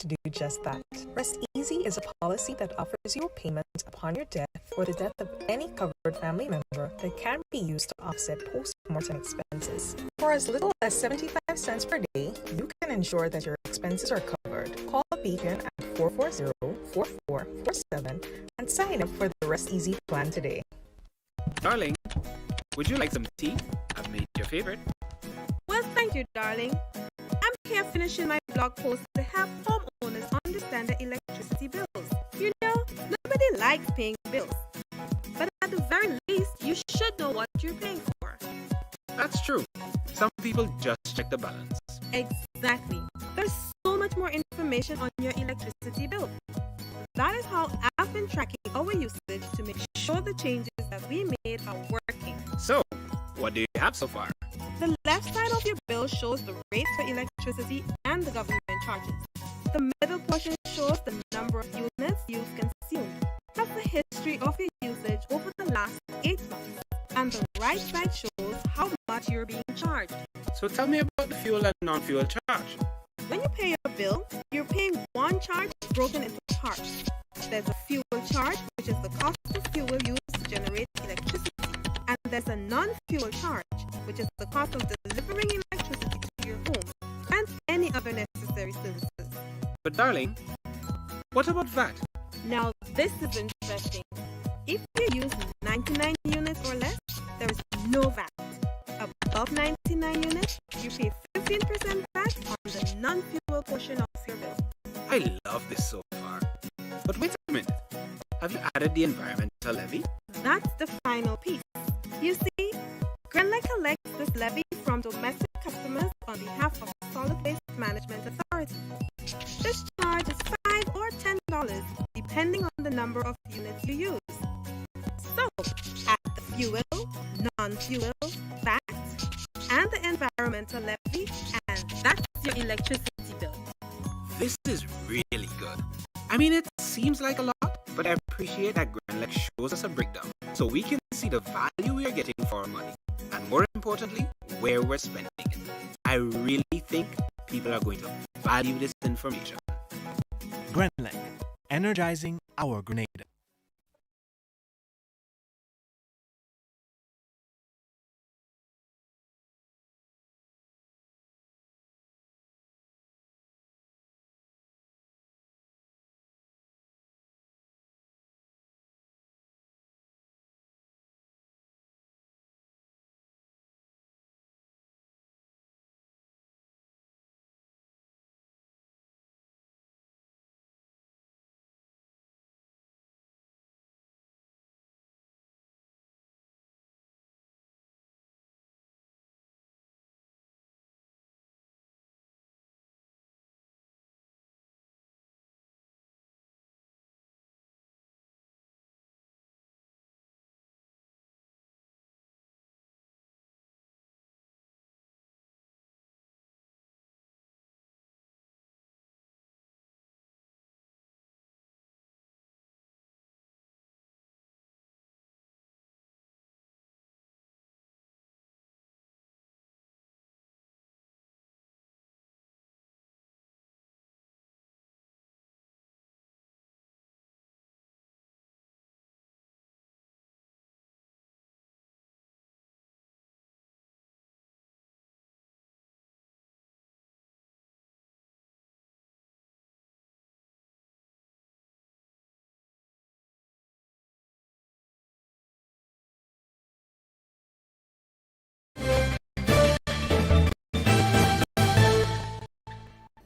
to do just that. Rest Easy is a policy that offers you a payment upon your death or the death of any covered family member that can be used to offset post-mortem expenses. For as little as 75 cents per day, you can ensure that your expenses are covered. Call Beacon at 440-4447 and sign up for the Rest Easy plan today. Darling, would you like some tea? I've made your favorite. Well, thank you, darling. I'm here finishing my blog post to help homeowners understand their electricity bills. You know, nobody likes paying bills. But at the very least, you should know what you're paying for. That's true. Some people just check the balance. Exactly. There's so much more information on your electricity bill. That is how I've been tracking our usage to make sure the changes that we made are working. So, what do you have so far? The left side of your bill shows the rates for electricity and the government charges. The middle portion shows the number of units you've consumed. That's the history of your usage over the last 8 months. And the right side shows how much you're being charged. So tell me about the fuel and non-fuel charge. When you pay your bill, you're paying one charge broken into parts. There's a fuel charge, which is the cost of fuel used to generate electricity. And there's a non-fuel charge, which is the cost of delivering electricity to your home and any other necessary services. But darling, what about VAT? Now this is interesting. If you use 99 units or less, there is no VAT. Above 99 units, you pay 15% VAT on the non-fuel portion of your bill. I love this so far. But wait a minute. Have you added the environmental levy? That's the final piece. You see, Grenlec collects this levy from domestic customers on behalf of Solid Waste Management Authority. This charge is $5 or $10 depending on the number of units you use. So, add the fuel, non-fuel, VAT, and the environmental levy, and that's your electricity bill. This is really good. I mean, it seems like a lot, but I appreciate that Grenlec shows us a breakdown so we can see the value we are getting for our money, and more importantly, where we're spending it. I really think people are going to value this information. Grenlec, energizing our Grenada.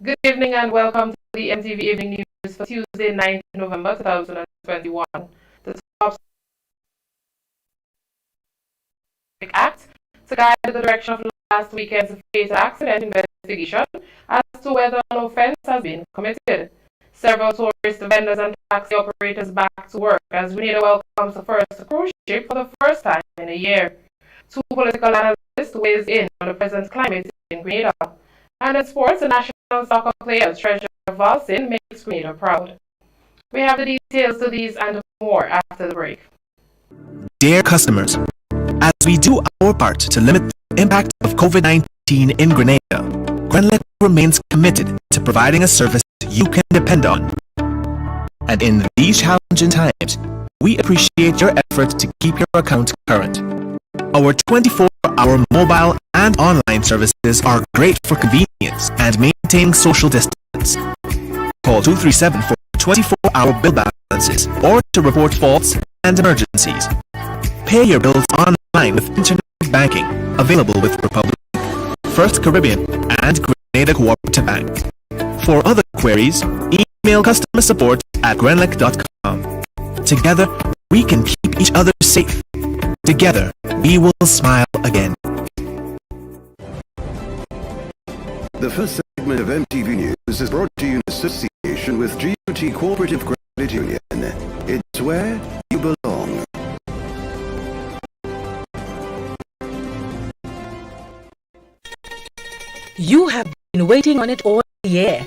Good evening and welcome to the MTV Evening News for Tuesday, 9th November 2021. The top act to guide the direction of last weekend's fatal accident investigation as to whether an offense has been committed. Several tourist vendors and taxi operators back to work as Grenada welcomes the first cruise ship for the first time in a year. Two political analysts weighs in on the present climate in Grenada. And in sports, the national soccer player Treasure Valsin makes Grenada proud. We have the details to these and more after the break. Dear customers, as we do our part to limit the impact of COVID-19 in Grenada, Grenlec remains committed to providing a service you can depend on. And in these challenging times, we appreciate your efforts to keep your account current. Our 24-hour mobile and online services are great for convenience and maintaining social distance. Call 237 for 24-hour bill balances or to report faults and emergencies. Pay your bills online with internet banking, available with Republic, First Caribbean, and Grenada Cooperative Bank. For other queries, email customer support at grenlec.com. Together, we can keep each other safe. Together, we will smile again. The first segment of MTV News is brought to you in association with GUT Cooperative Credit Union. It's where you belong. You have been waiting on it all year.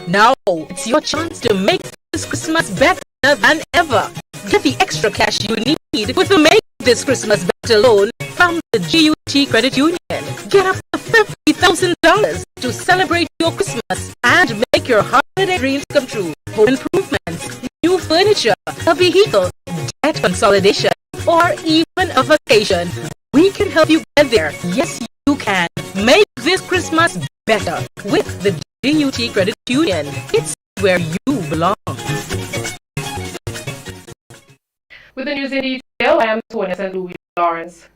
Now it's your chance to make this Christmas better than ever. Get the extra cash you need with the Make This Christmas Better loan from the GUT Credit Union. Get up to $50,000 to celebrate your Christmas and make your holiday dreams come true. Home improvements, new furniture, a vehicle, debt consolidation, or even a vacation. We can help you get there. Yes, you can. Make this Christmas better with the GUT Credit Union. It's where you belong. With the news in detail, I am Tonya St. Louis Lawrence.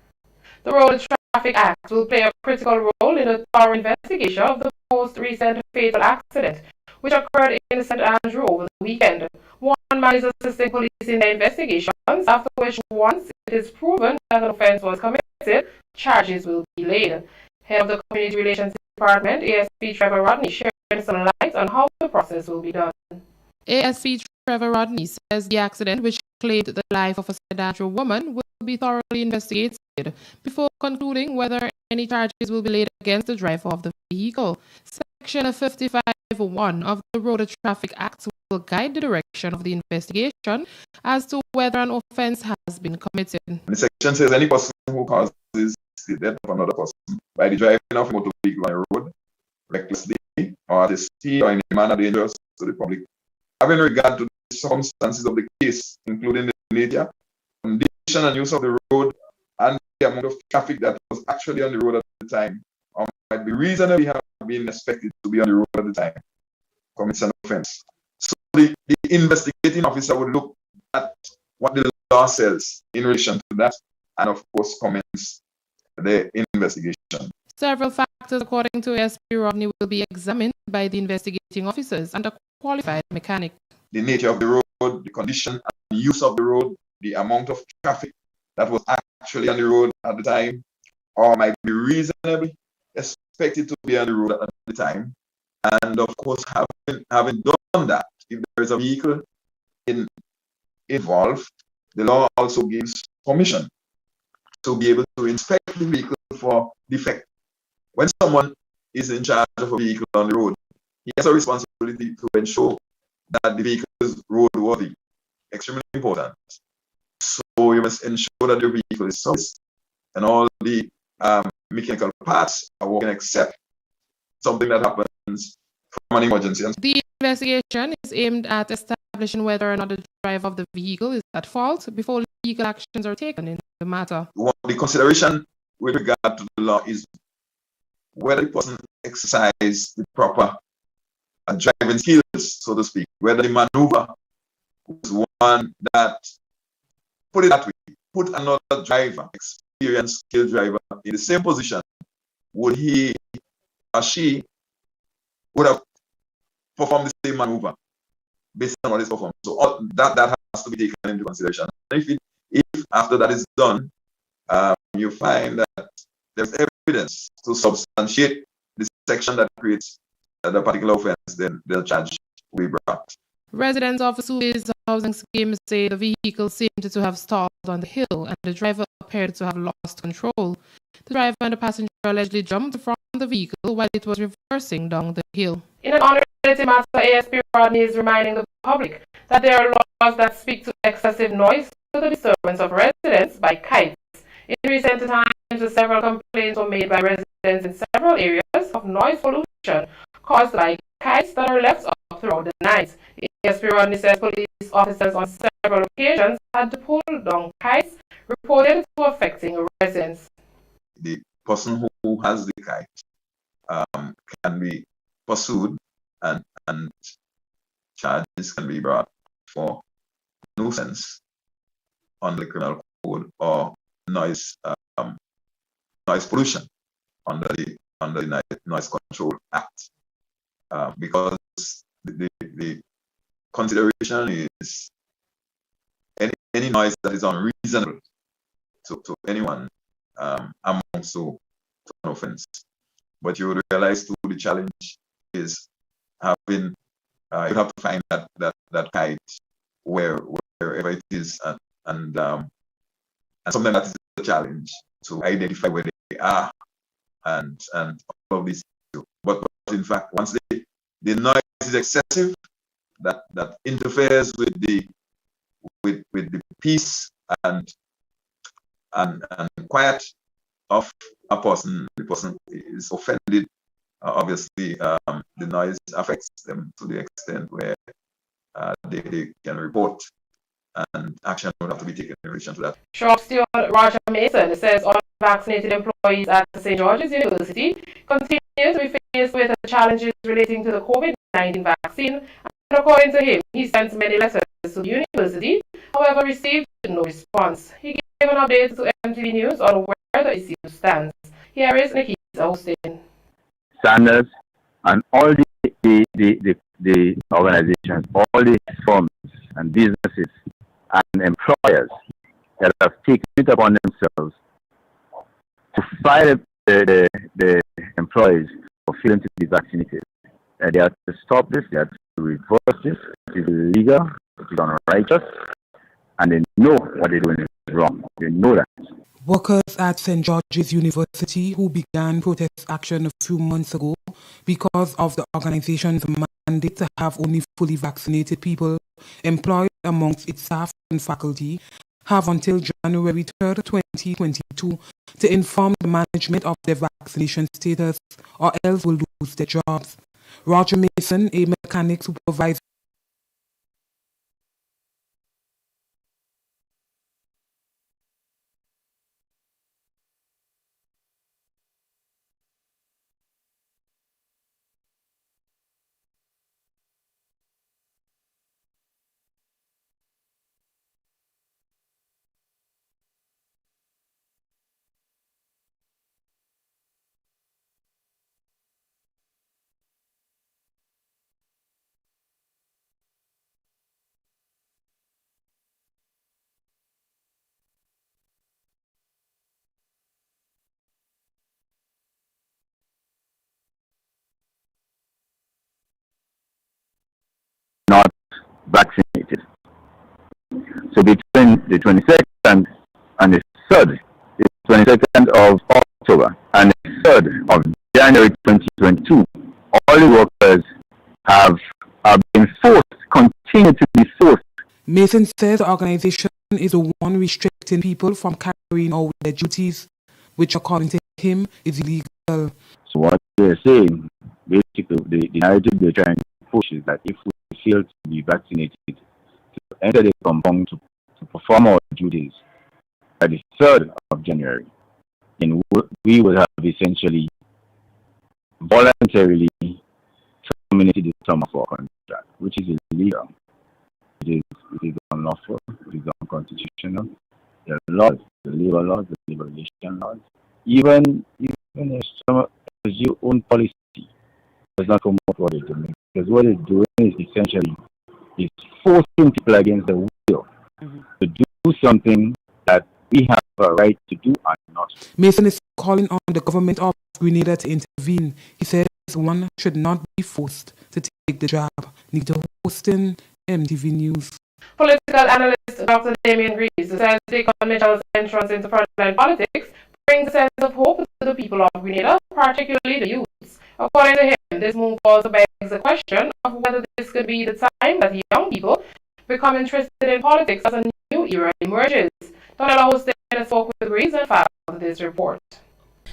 The Road Traffic Act will play a critical role in the thorough investigation of the most recent fatal accident, which occurred in St. Andrew over the weekend. One man is assisting police in their investigations, after which, once it is proven that an offense was committed, charges will be laid. Head of the Community Relations Department, ASP Trevor Rodney, shared some light on how the process will be done. ASP Trevor Rodney says the accident, which claimed the life of a St. Andrew woman, will be thoroughly investigated before concluding whether any charges will be laid against the driver of the vehicle. Section 55(1) of the Road Traffic Act will guide the direction of the investigation as to whether an offense has been committed. The section says any person who causes the death of another person by the driving of a motor vehicle on a road recklessly or at a speed or in a manner dangerous to the public, having regard to the circumstances of the case, including the nature, condition and use of the road, and the amount of traffic that was actually on the road at the time, or might be reasonably have been expected to be on the road at the time, commits an offense. So the investigating officer would look at what the law says in relation to that, and of course commence the investigation. Several factors, according to ASP Rodney, will be examined by the investigating officers and a qualified mechanic. The nature of the road, the condition and use of the road, the amount of traffic that was actually on the road at the time, or might be reasonably expected to be on the road at the time. And of course, having done that, if there is a vehicle involved, the law also gives permission to be able to inspect the vehicle for defect. When someone is in charge of a vehicle on the road, he has a responsibility to ensure that the vehicle is roadworthy. Extremely important. So you must ensure that your vehicle is serviced and all the mechanical parts are working except something that happens from an emergency. The investigation is aimed at establishing whether or not the driver of the vehicle is at fault before legal actions are taken in the matter. The consideration with regard to the law is whether the person exercised the proper driving skills, so to speak, whether the maneuver was one that, put it that way, put another driver, experienced, skilled driver, in the same position, would he or she would have performed the same maneuver based on what is performed. So that has to be taken into consideration. If after that is done, you find that there's evidence to substantiate the section that creates the particular offense, then the charge will be brought. Residents of Subi's housing scheme say the vehicle seemed to have stalled on the hill and the driver appeared to have lost control. The driver and the passenger allegedly jumped from the vehicle while it was reversing down the hill. In an unrelated matter, ASP Rodney is reminding the public that there are laws that speak to excessive noise to the disturbance of residents by kites. In recent times, several complaints were made by residents in several areas of noise pollution caused by kites that are left up throughout the night. ASP Rodney says police officers on several occasions had to pull down kites reported to affecting residents. The person who has the kite can be pursued and charges can be brought for nuisance under the criminal code or noise pollution under the Noise Control Act, because the consideration is any noise that is unreasonable to anyone amounts to an offense. But you would realize too, the challenge is having you have to find that kite wherever it is, and sometimes that is a challenge to identify where they are and all of these. But in fact, once the noise is excessive, that interferes with the peace and quiet of a person. The person is offended. Obviously, the noise affects them to the extent where they can report, and action would have to be taken in relation to that. Shop steward Roger Mason says unvaccinated employees at St. George's University continue to be faced with challenges relating to the COVID-19 vaccine. And according to him, he sent many letters to the university, however received no response. He gave an update to MTV News on where the issue stands. Here is Nikita Hostin. Sanders and all the organizations, all the firms and businesses and employers that have taken it upon themselves to fight the employees for failing to be vaccinated. And they have to stop this, they have to reverse this. It is illegal, it is unrighteous, and they know what they're doing is wrong. They know that. Workers at St. George's University who began protest action a few months ago because of the organization's mandate to have only fully vaccinated people employed amongst its staff and faculty have until January 3rd, 2022 to inform the management of their vaccination status or else will lose their jobs. Roger Mason, a mechanic supervisor not vaccinated. So between the 22nd and the 3rd, the 22nd of October and the 3rd of January 2022, all the workers have been forced, continue to be forced. Mason says the organization is the one restricting people from carrying out their duties, which according to him is illegal. So what they're saying, basically, the narrative they're trying to push is that if we fail to be vaccinated, to enter the compound to perform our duties by the 3rd of January, then we will have essentially voluntarily terminated the term of our contract, which is illegal. It is unlawful, it is unconstitutional. The laws, the labor laws, the labor relation laws, even if your own policy does not promote what they're doing, because what they're doing is essentially is forcing people against their will to do something that we have a right to do and not. Mason is calling on the government of Grenada to intervene. He says one should not be forced to take the job. Nita Houston, MTV News. Political analyst Dr. Damien Greaves says Deacon Mitchell's entrance into frontline politics brings a sense of hope to the people of Grenada, particularly the youths. According to him, this move also begs the question of whether this could be the time that young people become interested in politics as a new era emerges. Donella Hostin spoke with Greaves and filed this report.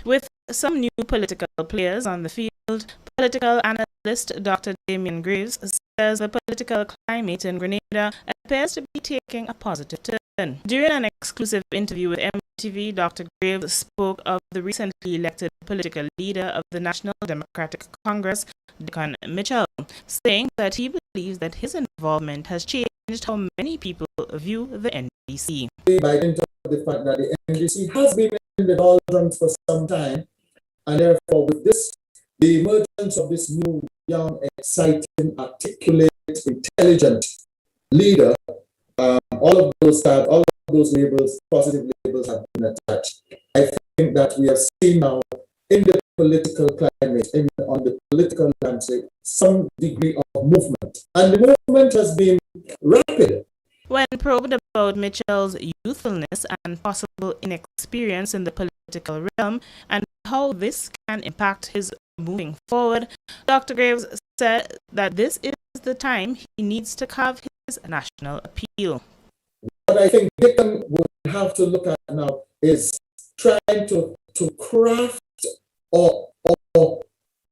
With some new political players on the field political analyst Dr. Damian Graves says the political climate in Grenada appears to be taking a positive turn. During an exclusive interview with MTV, Dr. Graves spoke of the recently elected political leader of the National Democratic Congress, Deacon Mitchell, saying that he believes that his involvement has changed how many people view the NDC. By dint of the fact that the NDC has been in the doldrums for some time, and therefore with this, the emergence of this new, young, exciting, articulate, intelligent leader, all of those labels, positive labels, have been attached. I think that we have seen now in the political climate, on the political landscape, some degree of movement, and the movement has been rapid. When probed about Mitchell's youthfulness and possible inexperience in the political realm and how this can impact his moving forward, Dr. Graves said that this is the time he needs to carve his national appeal. What I think Dickon would have to look at now is trying to craft or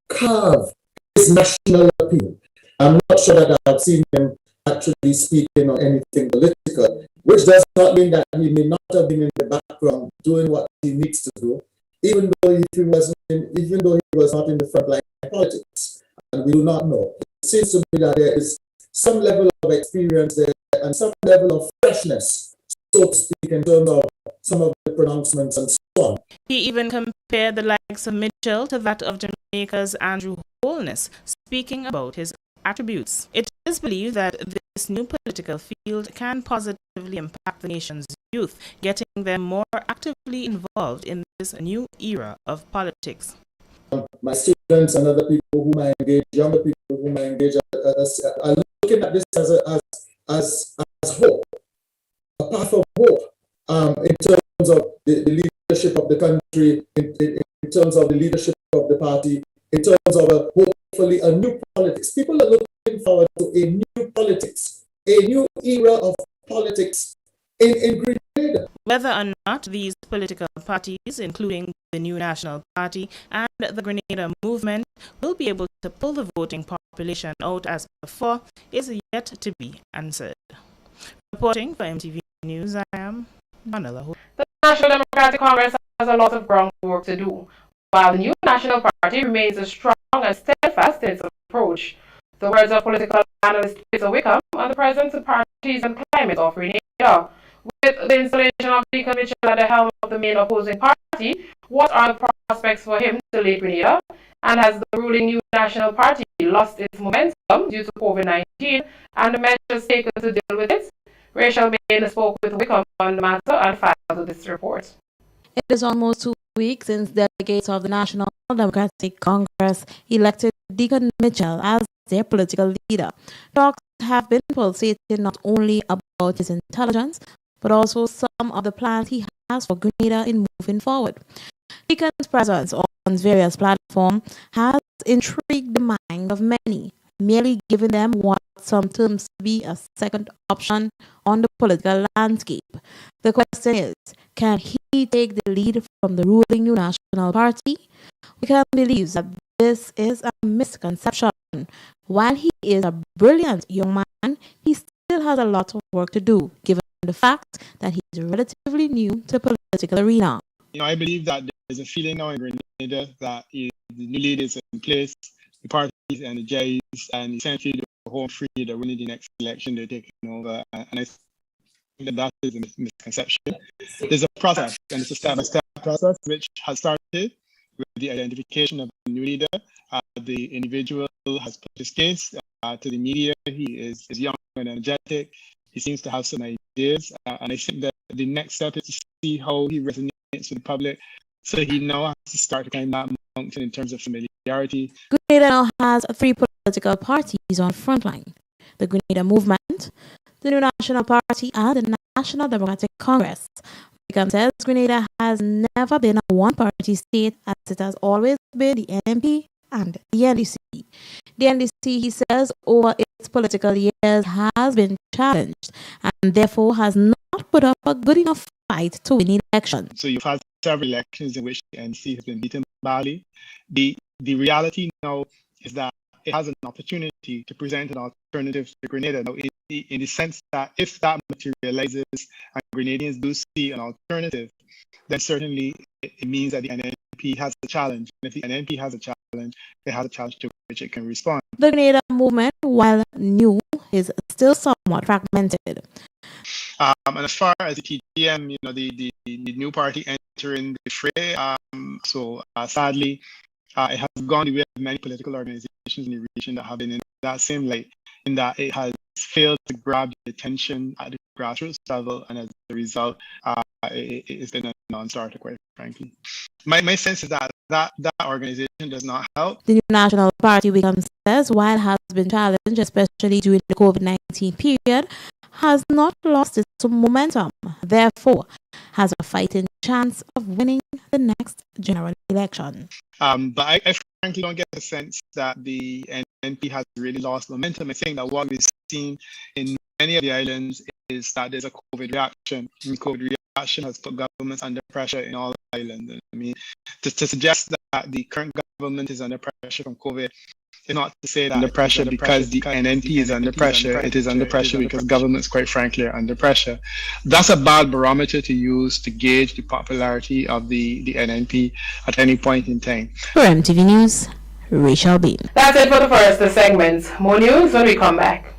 carve his national appeal. I'm not sure that I've seen him actually speaking or anything political, which does not mean that he may not have been in the background doing what he needs to do, even though he was not in the front line of politics, and we do not know. It seems to me that there is some level of experience there and some level of freshness, so to speak, in terms of some of the pronouncements and so on. He even compared the likes of Mitchell to that of Jamaica's Andrew Holness, speaking about his attributes. It is believed that this new political field can positively impact the nation's youth, getting them more actively involved in this new era of politics. My students and other people whom I engage, younger people whom I engage, are looking at this as hope, a path of hope, in terms of the leadership of the country, in terms of the leadership of the party, in terms of hopefully a new politics. People are looking forward to a new politics, a new era of politics in Grenada. Whether or not these political parties, including the New National Party and the Grenada Movement, will be able to pull the voting population out as before is yet to be answered. Reporting for MTV News, I am Manila. The National Democratic Congress has a lot of groundwork to do, while the New National Party remains strong and steadfast in its approach. The words of political analyst Peter Wickham on the presence of parties and climate of Grenada. With the installation of Deacon Mitchell at the helm of the main opposing party, what are the prospects for him to lead Grenada? And has the ruling New National Party lost its momentum due to COVID-19 and the measures taken to deal with it? Rachel Bain spoke with Wickham on the matter and filed this report. It is almost 2 weeks since delegates of the National Democratic Congress elected Deacon Mitchell as their political leader. Talks have been pulsating not only about his intelligence, but also some of the plans he has for Grenada in moving forward. Deacon's presence on various platforms has intrigued the mind of many, merely giving them what some terms to be a second option on the political landscape. The question is, can he take the lead from the ruling New National Party? Wickham believes that this is a misconception. While he is a brilliant young man, he still has a lot of work to do, given the fact that he is relatively new to the political arena. I believe that there's a feeling now in Grenada that the new leaders in place, the parties energized, and essentially the home free, they're winning the next election, they're taking over. And I think that is a misconception. There's a process, and it's a step-by-step process which has started with the identification of the new leader. The individual has put his case to the media. He is young and energetic. He seems to have some ideas, and I think that the next step is to see how he resonates with the public. So he now has to start to climb that mountain in terms of familiarity. Grenada now has 3 political parties on the front line: the Grenada Movement, the New National Party, and the National Democratic Congress. Wickham says Grenada has never been a one-party state, as it has always been the NMP and the NDC. The NDC, he says, over its political years has been challenged and therefore has not put up a good enough fight to win elections. So you've had several elections in which the NDC has been beaten badly. The the reality now is that it has an opportunity to present an alternative to Grenada. Now, in the sense that if that materializes and Grenadians do see an alternative, then certainly it means that the NNP has a challenge. And if the NNP has a challenge, it has a challenge to which it can respond. The Grenada movement, while new, is still somewhat fragmented. And as far as the TGM, the new party entering the fray, sadly, it has gone the way of many political organizations in the region that have been in that same light, in that it has failed to grab the attention at the grassroots level, and as a result, it's been a non-starter, quite frankly. My sense is that organization does not help. The new National Party, Wickham says, while it has been challenged, especially during the COVID-19 period, has not lost its momentum, therefore has a fighting chance of winning the next general election. But I frankly don't get the sense that the NNP has really lost momentum. I think that what we've seen in many of the islands is that there's a COVID reaction. And COVID reaction has put governments under pressure in all islands. I mean, to suggest that the current government is under pressure from COVID is not to say that under pressure because the NNP is under pressure. It is under pressure because governments, quite frankly, are under pressure. That's a bad barometer to use to gauge the popularity of the NNP at any point in time. For MTV News, Rachel Bean. That's it for the first segment. More news when we come back.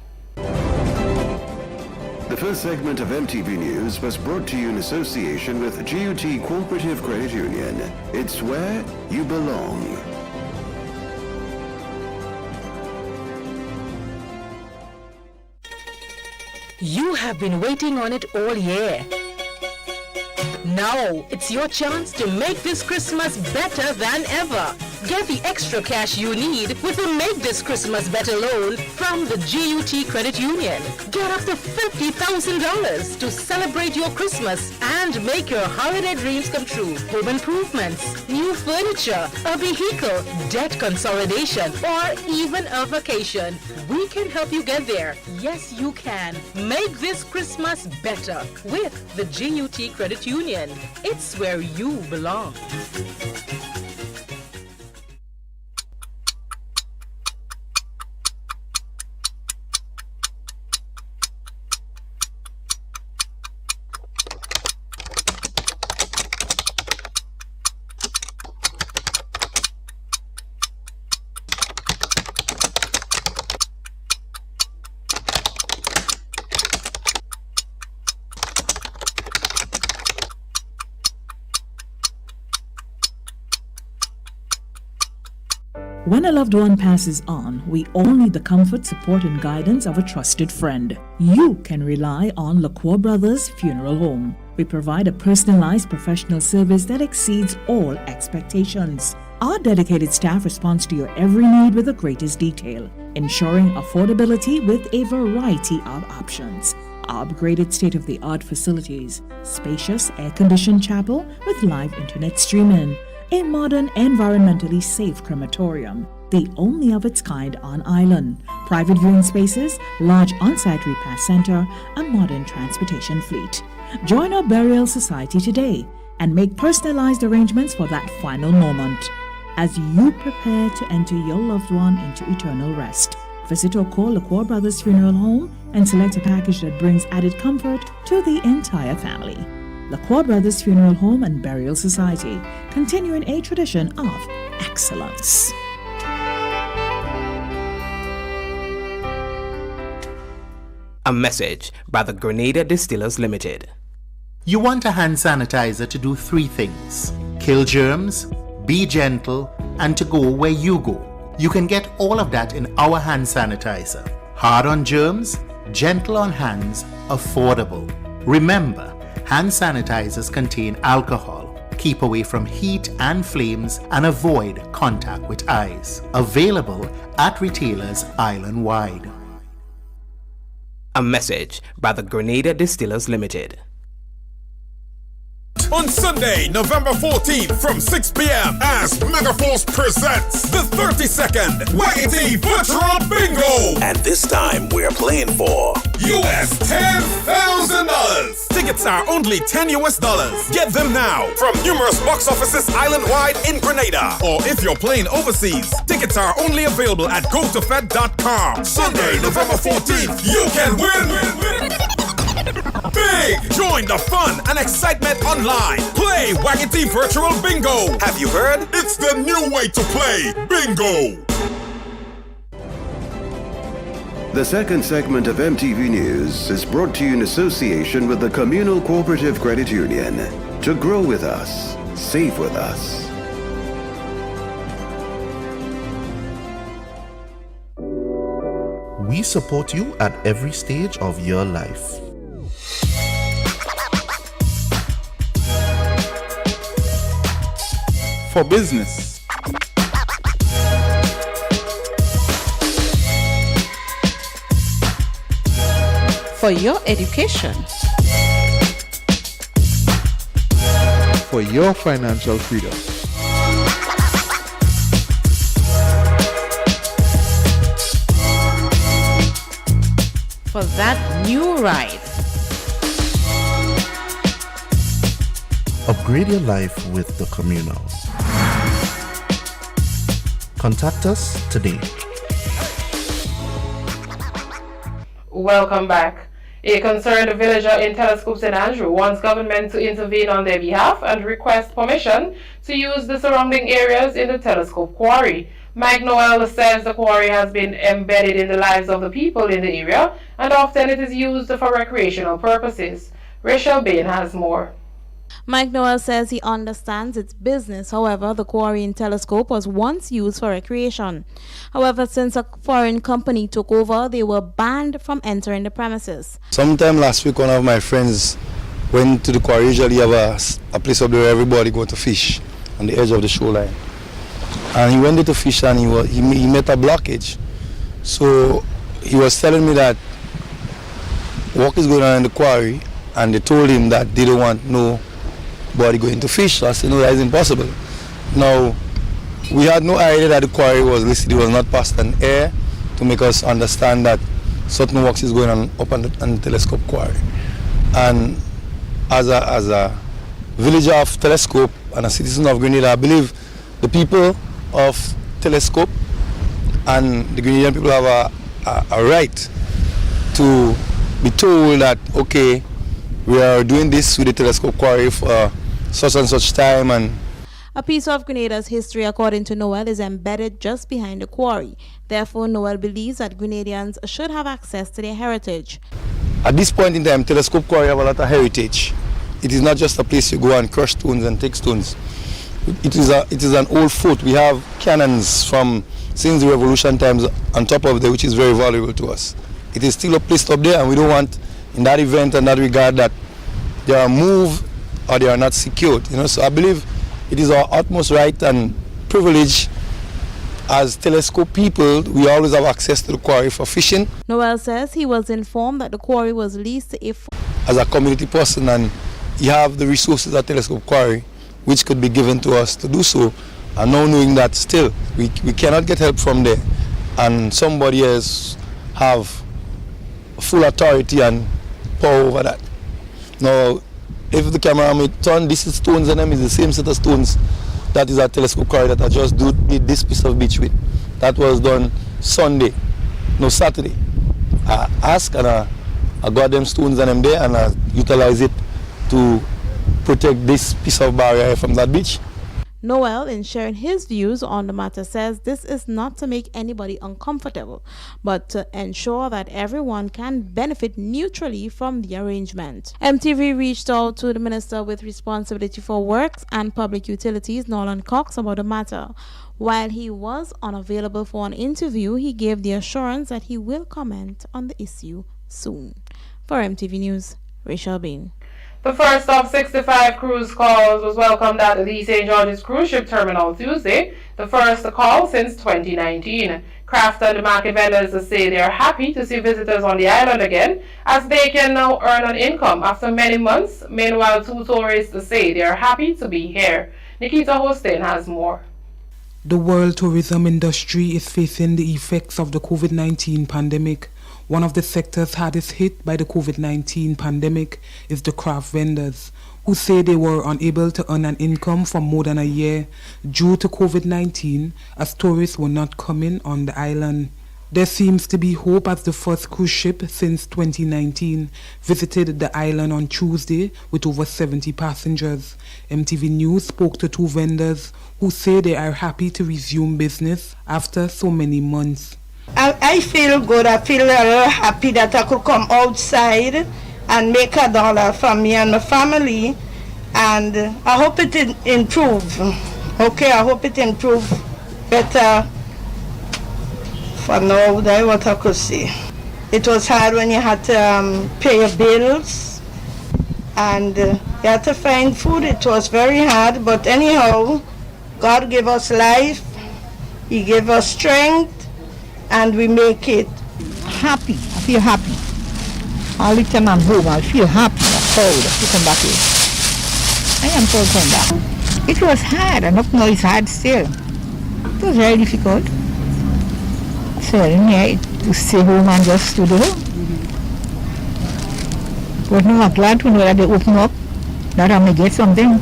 The first segment of MTV News was brought to you in association with GUT Cooperative Credit Union. It's where you belong. You have been waiting on it all year. Now it's your chance to make this Christmas better than ever. Get the extra cash you need with a Make This Christmas Better loan from the GUT Credit Union. Get up to $50,000 to celebrate your Christmas and make your holiday dreams come true. Home improvements, new furniture, a vehicle, debt consolidation, or even a vacation. We can help you get there. Yes, you can. Make this Christmas better with the GUT Credit Union. It's where you belong. When a loved one passes on, we all need the comfort, support, and guidance of a trusted friend. You can rely on LaCour Brothers Funeral Home. We provide a personalized professional service that exceeds all expectations. Our dedicated staff responds to your every need with the greatest detail, ensuring affordability with a variety of options. Our upgraded state-of-the-art facilities, spacious air-conditioned chapel with live internet streaming, a modern, environmentally safe crematorium, the only of its kind on island, private viewing spaces, large on-site repast center, a modern transportation fleet. Join our burial society today and make personalized arrangements for that final moment as you prepare to enter your loved one into eternal rest. Visit or call LaCour Brothers Funeral Home and select a package that brings added comfort to the entire family. LaCour Brothers Funeral Home and Burial Society, continuing a tradition of excellence. A message by the Grenada Distillers Limited. You want a hand sanitizer to do 3 things: kill germs, be gentle, and to go where you go. You can get all of that in our hand sanitizer. Hard on germs, gentle on hands, affordable. Remember, hand sanitizers contain alcohol. Keep away from heat and flames and avoid contact with eyes. Available at retailers island-wide. A message by the Grenada Distillers Limited. On Sunday, November 14th from 6 p.m. as Megaforce presents the 32nd YT Virtual Bingo. And this time we're playing for US $10,000. Tickets are only $10 US. Get them now from numerous box offices island-wide in Grenada. Or if you're playing overseas, tickets are only available at gotofed.com. Sunday, November 14th, you can win big! Join the fun and excitement online. Play Waggity Virtual Bingo. Have you heard? It's the new way to play bingo. The second segment of MTV News is brought to you in association with the Communal Cooperative Credit Union. To grow with us, save with us. We support you at every stage of your life. For business, for your education, for your financial freedom, for that new ride. Upgrade your life with the Communal. Contact us today. Welcome back. A concerned villager in Telescope St. Andrew wants government to intervene on their behalf and request permission to use the surrounding areas in the Telescope quarry. Mike Noel says the quarry has been embedded in the lives of the people in the area and often it is used for recreational purposes. Rachel Bain has more. Mike Noel says he understands its business. However, the quarry in Telescope was once used for recreation. However, since a foreign company took over, they were banned from entering the premises. Sometime last week, one of my friends went to the quarry. Usually have a place up there where everybody go to fish on the edge of the shoreline. And he went there to fish and he met a blockage. So he was telling me that work is going on in the quarry and they told him that they don't want nobody going to fish. So I said, no, that is impossible. Now, we had no idea that the quarry was listed. It was not passed on air to make us understand that certain works is going on up on the Telescope quarry. And as a villager of Telescope and a citizen of Grenada, I believe the people of Telescope and the Grenadian people have a right to be told that, okay, we are doing this with the Telescope quarry for such and such time. And a piece of Grenada's history, according to Noel, is embedded just behind the quarry. Therefore, Noel believes that Grenadians should have access to their heritage. At this point in time, Telescope quarry have a lot of heritage. It is not just a place you go and crush stones and take stones. It is an old fort. We have cannons from since the Revolution times on top of there, which is very valuable to us. It is still a place up there, and we don't want, in that event and that regard, that they are moved or they are not secured. So I believe it is our utmost right and privilege as Telescope people. We always have access to the quarry for fishing. Noel says he was informed that the quarry was leased to as a community person, and you have the resources at Telescope quarry which could be given to us to do so, and now knowing that still we cannot get help from there, and somebody else have full authority and power over that. Now, if the camera may turn, this is stones and them is the same set of stones that is at Telescope quarry that I just did this piece of beach with. That was done Saturday. I asked and I got them stones and them there, and I utilize it to protect this piece of barrier from that beach. Noel, in sharing his views on the matter, says this is not to make anybody uncomfortable, but to ensure that everyone can benefit neutrally from the arrangement. MTV reached out to the Minister with Responsibility for Works and Public Utilities, Nolan Cox, about the matter. While he was unavailable for an interview, he gave the assurance that he will comment on the issue soon. For MTV News, Rachel Bain. The first of 65 cruise calls was welcomed at the St. George's Cruise Ship Terminal Tuesday, the first call since 2019. Craft and market vendors say they are happy to see visitors on the island again, as they can now earn an income after many months. Meanwhile, two tourists say they are happy to be here. Nikita Hostin has more. The world tourism industry is facing the effects of the COVID-19 pandemic, One of the sectors hardest hit by the COVID-19 pandemic is the craft vendors, who say they were unable to earn an income for more than a year due to COVID-19 as tourists were not coming on the island. There seems to be hope as the first cruise ship since 2019 visited the island on Tuesday with over 70 passengers. MTV News spoke to two vendors who say they are happy to resume business after so many months. I feel good. I feel a little happy that I could come outside and make $1 for me and my family, and I hope it improve. Okay, I hope it improve better. For now, that's what I could say. It was hard when you had to pay your bills and you had to find food. It was very hard, but anyhow, God gave us life, He gave us strength, and we make it. Happy, I feel happy. All the time I'm home, I feel happy, proud to come back here. I am proud to come back. It was hard, and up now it's hard still. It was very difficult. So I to stay home and just to do it. But now I'm glad to know that they open up, that I may get something.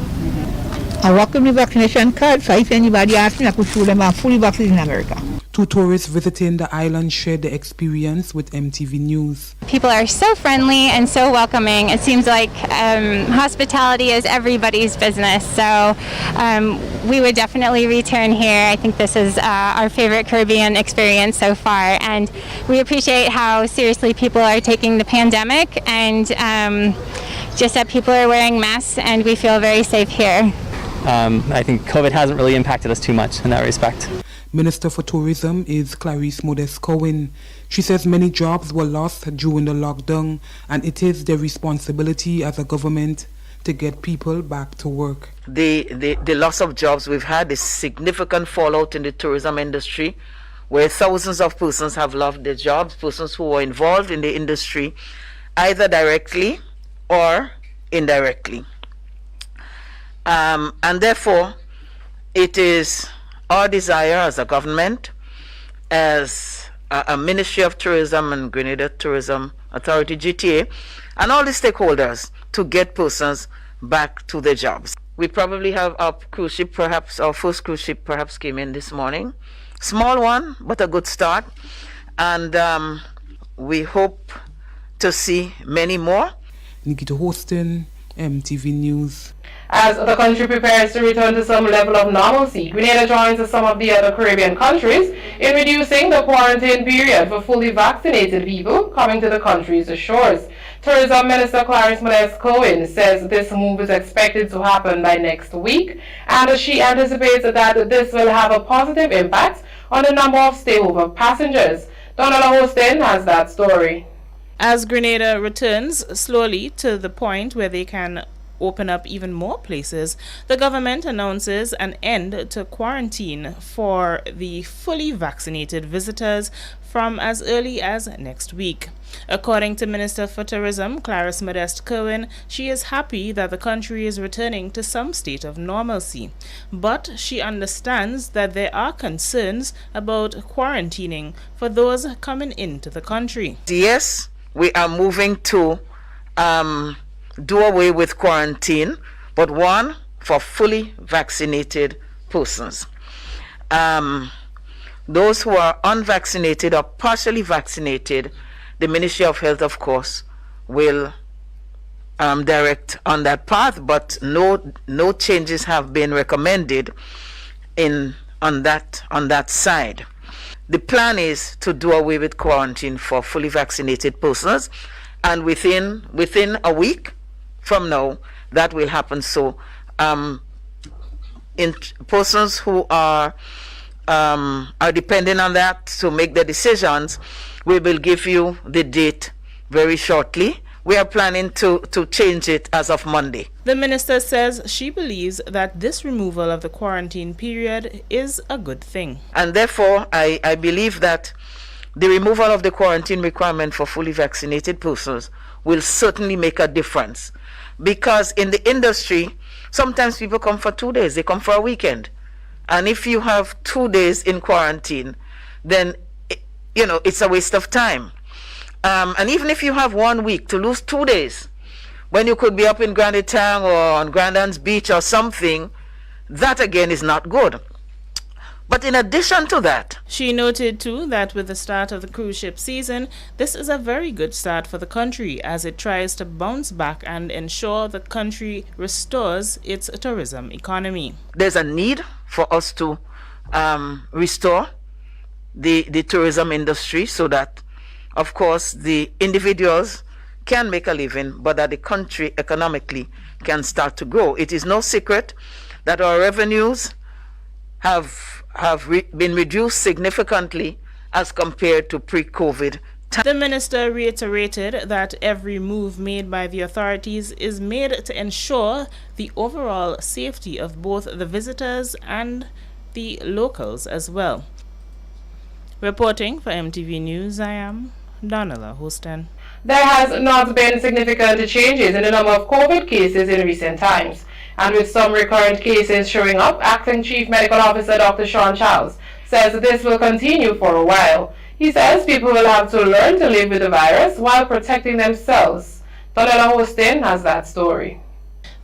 I work with my vaccination card, so if anybody asks me, I could show them I'm fully vaccinated in America. Two tourists visiting the island shared the experience with MTV News. People are so friendly and so welcoming. It seems like hospitality is everybody's business. So we would definitely return here. I think this is our favorite Caribbean experience so far. And we appreciate how seriously people are taking the pandemic, and just that people are wearing masks, and we feel very safe here. I think COVID hasn't really impacted us too much in that respect. Minister for Tourism is Clarice Modest-Cohen. She says many jobs were lost during the lockdown, and it is their responsibility as a government to get people back to work. The loss of jobs we've had is significant fallout in the tourism industry, where thousands of persons have lost their jobs, persons who were involved in the industry, either directly or indirectly. And therefore, it is our desire as a government, as a Ministry of Tourism and Grenada Tourism Authority, GTA, and all the stakeholders to get persons back to their jobs. We probably have our cruise ship, perhaps our first cruise ship perhaps came in this morning. Small one, but a good start. And we hope to see many more. Nikita Hostin, MTV News. As the country prepares to return to some level of normalcy, Grenada joins some of the other Caribbean countries in reducing the quarantine period for fully vaccinated people coming to the country's shores. Tourism Minister Clarice Modest-Cohen says this move is expected to happen by next week, and she anticipates that this will have a positive impact on the number of stay-over passengers. Donald Hostin has that story. As Grenada returns slowly to the point where they can open up even more places, the government announces an end to quarantine for the fully vaccinated visitors from as early as next week. According to Minister for Tourism, Clarice Modest-Cohen, she is happy that the country is returning to some state of normalcy, but she understands that there are concerns about quarantining for those coming into the country. Yes, we are moving to do away with quarantine, but one for fully vaccinated persons. Those who are unvaccinated or partially vaccinated, the Ministry of Health, of course, will direct on that path, but no changes have been recommended on that side. The plan is to do away with quarantine for fully vaccinated persons, and within a week from now, that will happen. So, in persons who are depending on that to make the decisions, we will give you the date very shortly. We are planning to change it as of Monday. The minister says she believes that this removal of the quarantine period is a good thing. And therefore, I believe that the removal of the quarantine requirement for fully vaccinated persons will certainly make a difference. Because in the industry, sometimes people come for 2 days, they come for a weekend. And if you have 2 days in quarantine, then, it's a waste of time. And even if you have 1 week, to lose 2 days when you could be up in Granite Town or on Grandans Beach or something, that again is not good. But in addition to that, she noted too that with the start of the cruise ship season, this is a very good start for the country as it tries to bounce back and ensure the country restores its tourism economy. There's a need for us to restore the tourism industry so that, of course, the individuals can make a living, but that the country economically can start to grow. It is no secret that our revenues have been reduced significantly as compared to pre-COVID. The minister reiterated that every move made by the authorities is made to ensure the overall safety of both the visitors and the locals as well. Reporting for MTV News, I am Donella Houston. There has not been significant changes in the number of COVID cases in recent times. And with some recurrent cases showing up, Acting Chief Medical Officer Dr. Sean Charles says this will continue for a while. He says people will have to learn to live with the virus while protecting themselves. Donella Hostin has that story.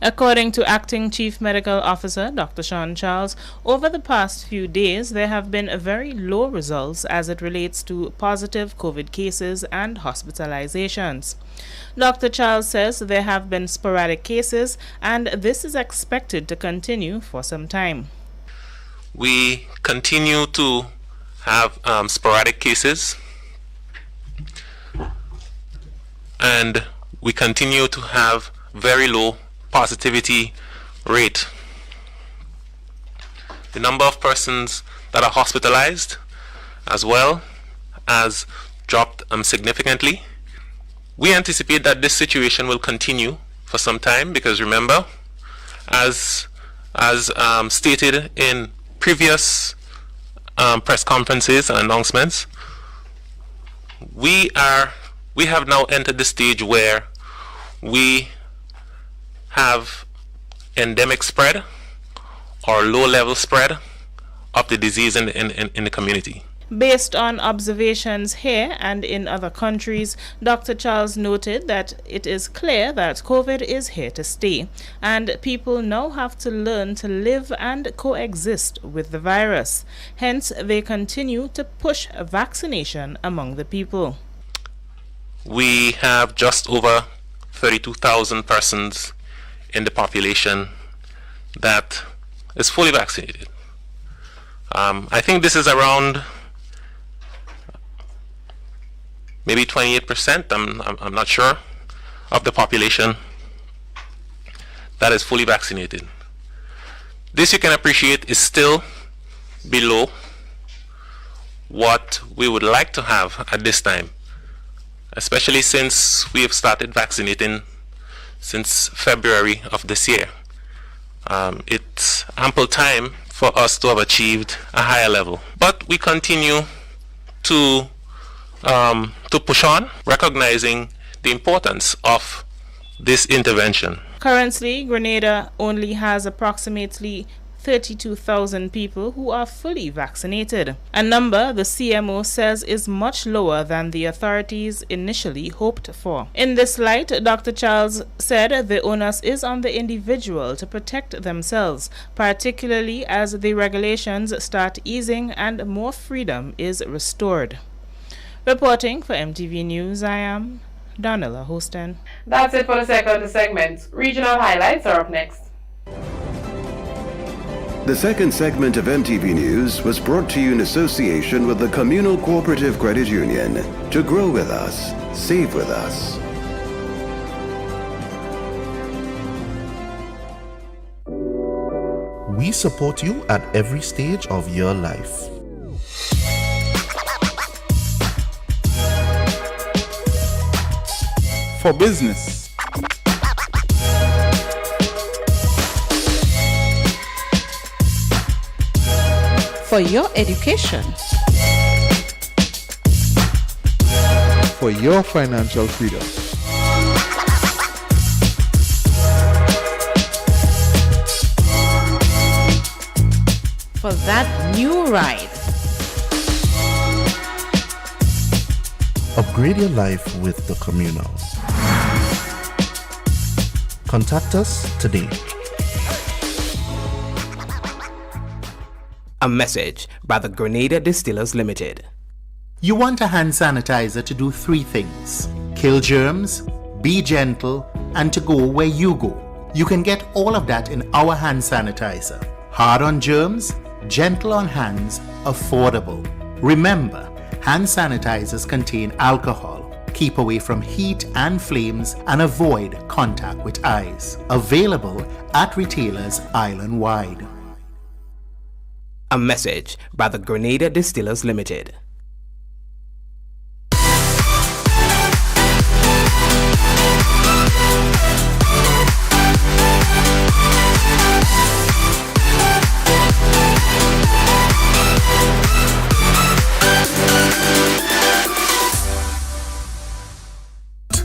According to Acting Chief Medical Officer Dr. Sean Charles, over the past few days there have been very low results as it relates to positive COVID cases and hospitalizations. Dr. Charles says there have been sporadic cases and this is expected to continue for some time. We continue to have sporadic cases and we continue to have very low positivity rate. The number of persons that are hospitalized as well has dropped significantly. We anticipate that this situation will continue for some time because remember, as stated in previous press conferences and announcements, we have now entered the stage where we have endemic spread or low-level spread of the disease in the community. Based on observations here and in other countries, Dr. Charles noted that it is clear that COVID is here to stay, and people now have to learn to live and coexist with the virus. Hence, they continue to push vaccination among the people. We have just over 32,000 persons in the population that is fully vaccinated. I think this is around maybe 28%, I'm not sure, of the population that is fully vaccinated. This, you can appreciate, is still below what we would like to have at this time, especially since we have started vaccinating since February of this year. It's ample time for us to have achieved a higher level, but we continue to push on, recognizing the importance of this intervention. Currently, Grenada only has approximately 32,000 people who are fully vaccinated, a number the CMO says is much lower than the authorities initially hoped for. In this light, Dr. Charles said the onus is on the individual to protect themselves, particularly as the regulations start easing and more freedom is restored. Reporting for MTV News, I am Donella Houston. That's it for the second segment. Regional highlights are up next. The second segment of MTV News was brought to you in association with the Communal Cooperative Credit Union. To grow with us, save with us. We support you at every stage of your life. For business, for your education, for your financial freedom, for that new ride. A Upgrade your life with the Communal. Contact us today. A message by the Grenada Distillers Limited. You want a hand sanitizer to do three things: kill germs, be gentle, and to go where you go. You can get all of that in our hand sanitizer. Hard on germs, gentle on hands, affordable. Remember, hand sanitizers contain alcohol. Keep away from heat and flames and avoid contact with eyes. Available at retailers island-wide. A message by the Grenada Distillers Limited.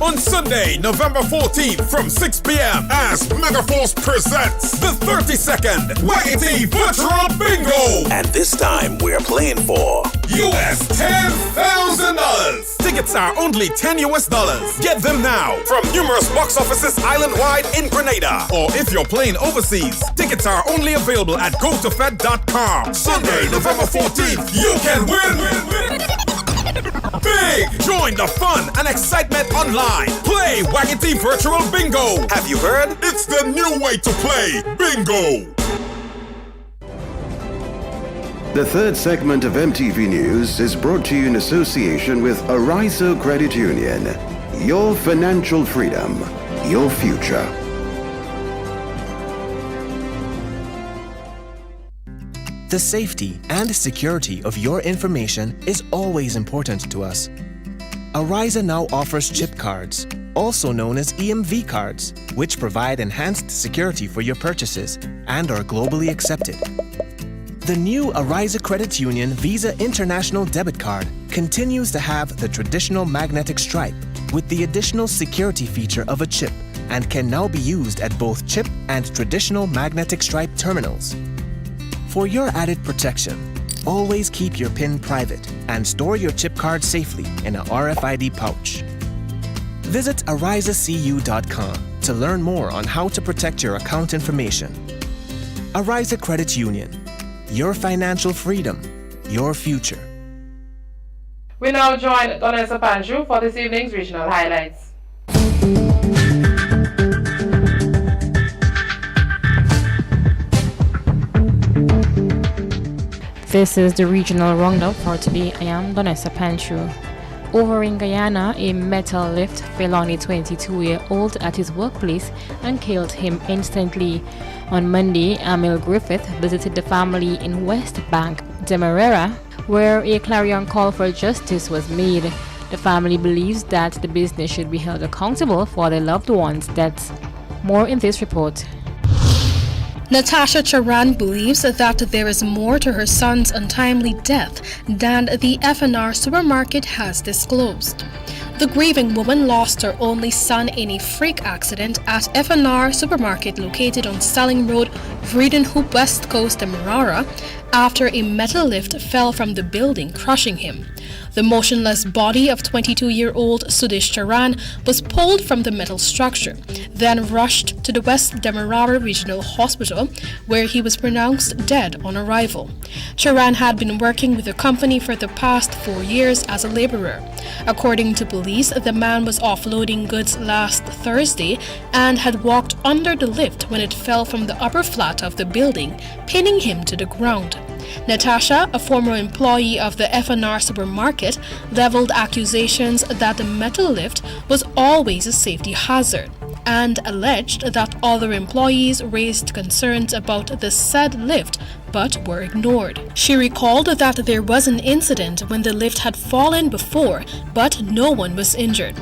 On Sunday, November 14th from 6 p.m. as Megaforce presents the 32nd Waggity Virtual Bingo. And this time we're playing for US $10,000. Tickets are only $10 US. Get them now from numerous box offices island-wide in Grenada. Or if you're playing overseas, tickets are only available at gotofed.com. Sunday, November 14th, you can win. Big! Join the fun and excitement online. Play Waggity Virtual Bingo. Have you heard? It's the new way to play bingo. The third segment of MTV News is brought to you in association with Arizo Credit Union. Your financial freedom, your future. The safety and security of your information is always important to us. Ariza now offers chip cards, also known as EMV cards, which provide enhanced security for your purchases and are globally accepted. The new Ariza Credit Union Visa International Debit Card continues to have the traditional magnetic stripe with the additional security feature of a chip and can now be used at both chip and traditional magnetic stripe terminals. For your added protection, always keep your PIN private and store your chip card safely in a RFID pouch. Visit arizacu.com to learn more on how to protect your account information. Ariza Credit Union. Your financial freedom, your future. We now join Donessa Panju for this evening's regional highlights. This is the regional roundup for today. I am Donessa Panchu. Over in Guyana, a metal lift fell on a 22-year-old at his workplace and killed him instantly. On Monday, Emil Griffith visited the family in West Bank, Demerara, where a clarion call for justice was made. The family believes that the business should be held accountable for their loved ones' deaths. More in this report. Natasha Charan believes that there is more to her son's untimely death than the FNR supermarket has disclosed. The grieving woman lost her only son in a freak accident at FNR supermarket located on Selling Road, Vredenhoop, West Coast, Demerara, after a metal lift fell from the building, crushing him. The motionless body of 22-year-old Sudesh Charan was pulled from the metal structure, then rushed to the West Demerara Regional Hospital, where he was pronounced dead on arrival. Charan had been working with the company for the past 4 years as a laborer. According to police, the man was offloading goods last Thursday and had walked under the lift when it fell from the upper flat of the building, pinning him to the ground. Natasha, a former employee of the FNR supermarket, leveled accusations that the metal lift was always a safety hazard and alleged that other employees raised concerns about the said lift but were ignored. She recalled that there was an incident when the lift had fallen before, but no one was injured.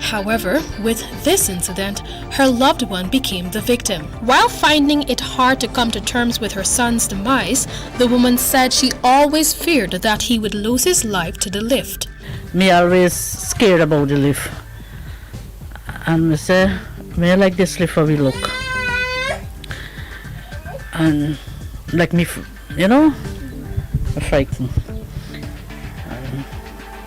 However, with this incident, her loved one became the victim. While finding it hard to come to terms with her son's demise, the woman said she always feared that he would lose his life to the lift. Me always scared about the lift. And me say, me like this lift how we look. And like me, you know, I'm frightened.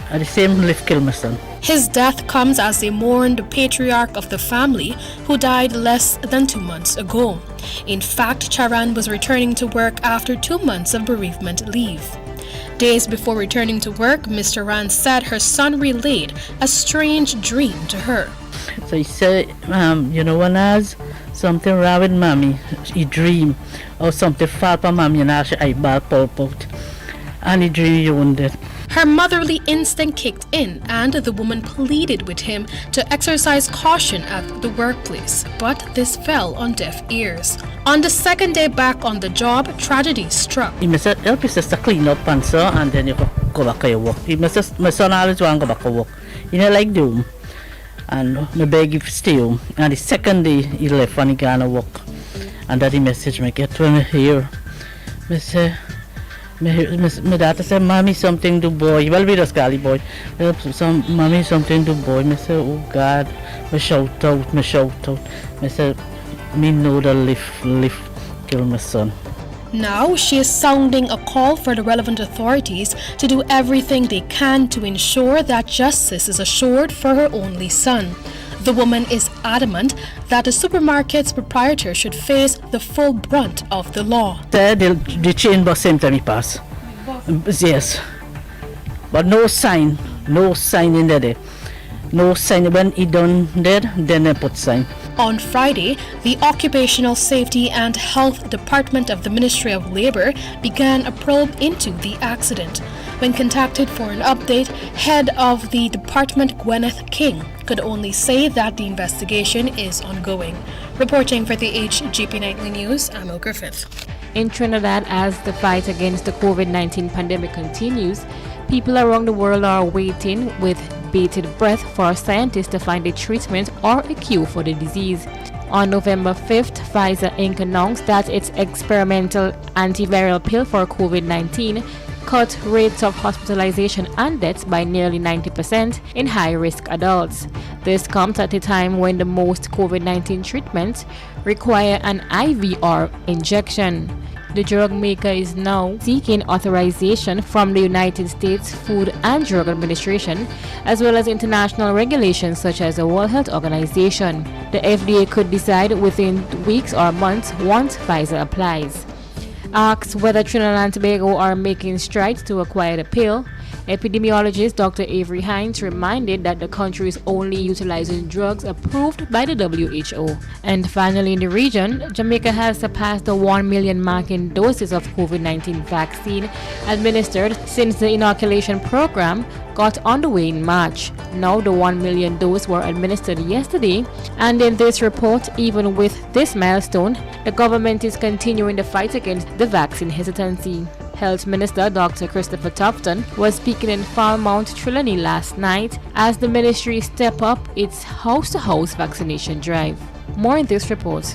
And the same lift killed my son. His death comes as they mourn the patriarch of the family who died less than 2 months ago. In fact, Charan was returning to work after 2 months of bereavement leave. Days before returning to work, Mr. Rand said her son relayed a strange dream to her. So he said, you know, when there's something wrong with mommy, he dream, or something fall for mommy and her eyeball pop out. And he dream you wounded. Her motherly instinct kicked in and the woman pleaded with him to exercise caution at the workplace, but this fell on deaf ears. On the second day back on the job, tragedy struck. He said, help your sister clean up and so, and then you go back to your work. My son always want to go back to work. You know, like doom. And I beg him to stay home. And the second day he left and he gone to work. And that he message me, get when I hear. I say, my daughter said, Mommy, something to boy. Well, we just call it boy. Mommy, something to boy. I said, oh God. I shout out. I said, me know the lift kill my son. Now she is sounding a call for the relevant authorities to do everything they can to ensure that justice is assured for her only son. The woman is adamant that the supermarket's proprietor should face the full brunt of the law. The chain bus same time he pass. Yes. But no sign in there. No sign when he done dead, then they put sign. On Friday, the Occupational Safety and Health Department of the Ministry of Labour began a probe into the accident. When contacted for an update, head of the department, Gwyneth King, could only say that the investigation is ongoing. Reporting for the HGP Nightly News, I'm Emil Griffith. In Trinidad, as the fight against the COVID-19 pandemic continues, people around the world are waiting with bated breath for scientists to find a treatment or a cure for the disease. On November 5th, Pfizer Inc. announced that its experimental antiviral pill for COVID-19 cut rates of hospitalization and deaths by nearly 90% in high-risk adults. This comes at a time when the most COVID-19 treatments require an IV or injection. The drug maker is now seeking authorization from the United States Food and Drug Administration, as well as international regulations such as the World Health Organization. The FDA could decide within weeks or months once Pfizer applies. Asked whether Trinidad and Tobago are making strides to acquire the pill, epidemiologist Dr. Avery Hines reminded that the country is only utilizing drugs approved by the WHO. And finally, in the region, Jamaica has surpassed the 1 million mark in doses of COVID-19 vaccine administered since the inoculation program got underway in March. Now the 1 million doses were administered yesterday, and in this report, even with this milestone, the government is continuing the fight against the vaccine hesitancy. Health Minister Dr. Christopher Tufton was speaking in Falmouth, Trelawney last night as the ministry stepped up its house-to-house vaccination drive. More in this report.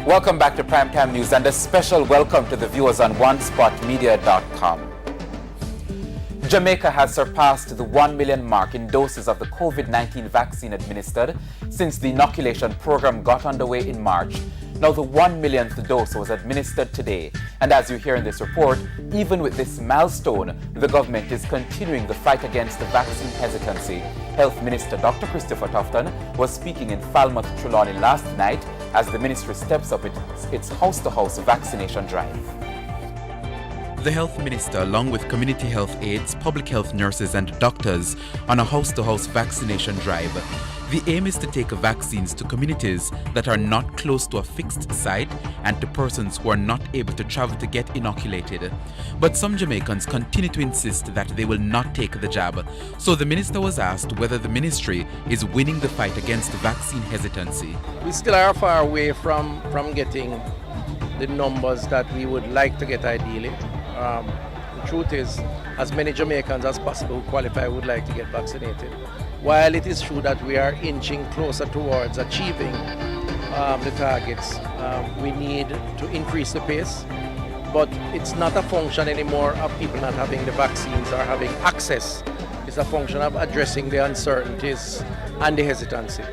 Welcome back to Primetime News and a special welcome to the viewers on OneSpotMedia.com. Jamaica has surpassed the 1 million mark in doses of the COVID-19 vaccine administered since the inoculation program got underway in March. Now the 1 millionth dose was administered today, and as you hear in this report, even with this milestone, the government is continuing the fight against the vaccine hesitancy. Health Minister Dr. Christopher Tufton was speaking in Falmouth, Trelawney last night as the ministry steps up its house-to-house vaccination drive. The health minister, along with community health aides, public health nurses and doctors, on a house-to-house vaccination drive. The aim is to take vaccines to communities that are not close to a fixed site and to persons who are not able to travel to get inoculated. But some Jamaicans continue to insist that they will not take the jab. So the minister was asked whether the ministry is winning the fight against vaccine hesitancy. We still are far away from getting the numbers that we would like to get ideally. The truth is, as many Jamaicans as possible who qualify would like to get vaccinated. While it is true that we are inching closer towards achieving the targets, we need to increase the pace. But it's not a function anymore of people not having the vaccines or having access. It's a function of addressing the uncertainties and the hesitancy.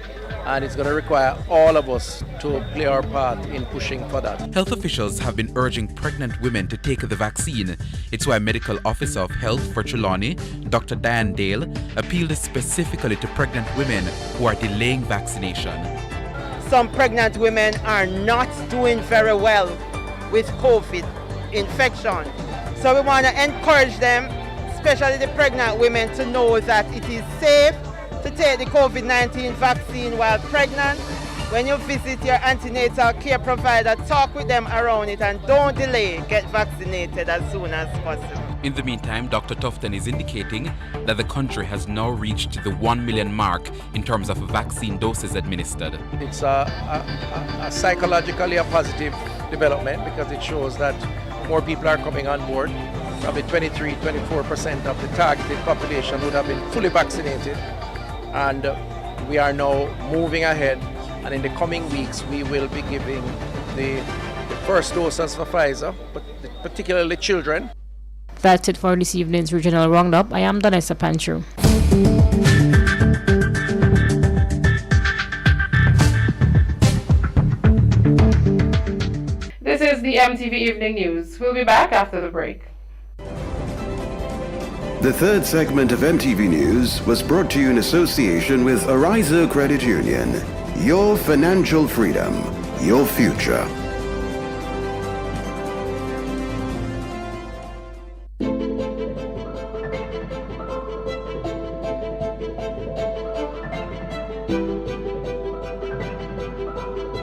and it's going to require all of us to play our part in pushing for that. Health officials have been urging pregnant women to take the vaccine. It's why Medical Officer of Health for Trelawney, Dr. Diane Dale, appealed specifically to pregnant women who are delaying vaccination. Some pregnant women are not doing very well with COVID infection. So we want to encourage them, especially the pregnant women, to know that it is safe to take the COVID-19 vaccine while pregnant. When you visit your antenatal care provider, talk with them around it and don't delay. Get vaccinated as soon as possible. In the meantime, Dr. Tufton is indicating that the country has now reached the 1 million mark in terms of vaccine doses administered. It's psychologically a positive development because it shows that more people are coming on board. Probably 23-24% of the targeted population would have been fully vaccinated. And we are now moving ahead, and in the coming weeks we will be giving the first doses for Pfizer, but particularly children. That's it for this evening's regional roundup. I am Donessa Panchu. This is the MTV Evening News. We'll be back after the break. The third segment of MTV News was brought to you in association with Arizo Credit Union. Your financial freedom, your future.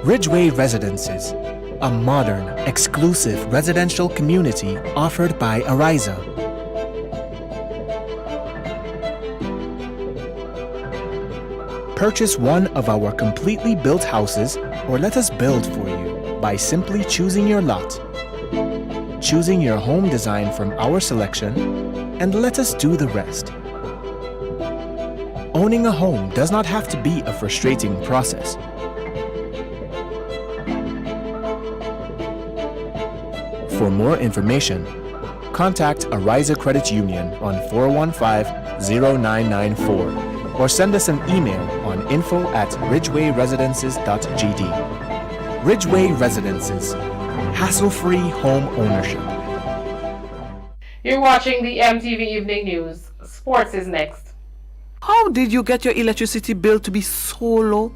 Ridgeway Residences, a modern, exclusive residential community offered by Ariza. Purchase one of our completely built houses or let us build for you by simply choosing your lot, choosing your home design from our selection, and let us do the rest. Owning a home does not have to be a frustrating process. For more information, contact Ariza Credit Union on 415-0994 or send us an email on info@ridgewayresidences.gd. Ridgeway Residences, hassle-free home ownership. You're watching the MTV Evening News. Sports is next. How did you get your electricity bill to be so low?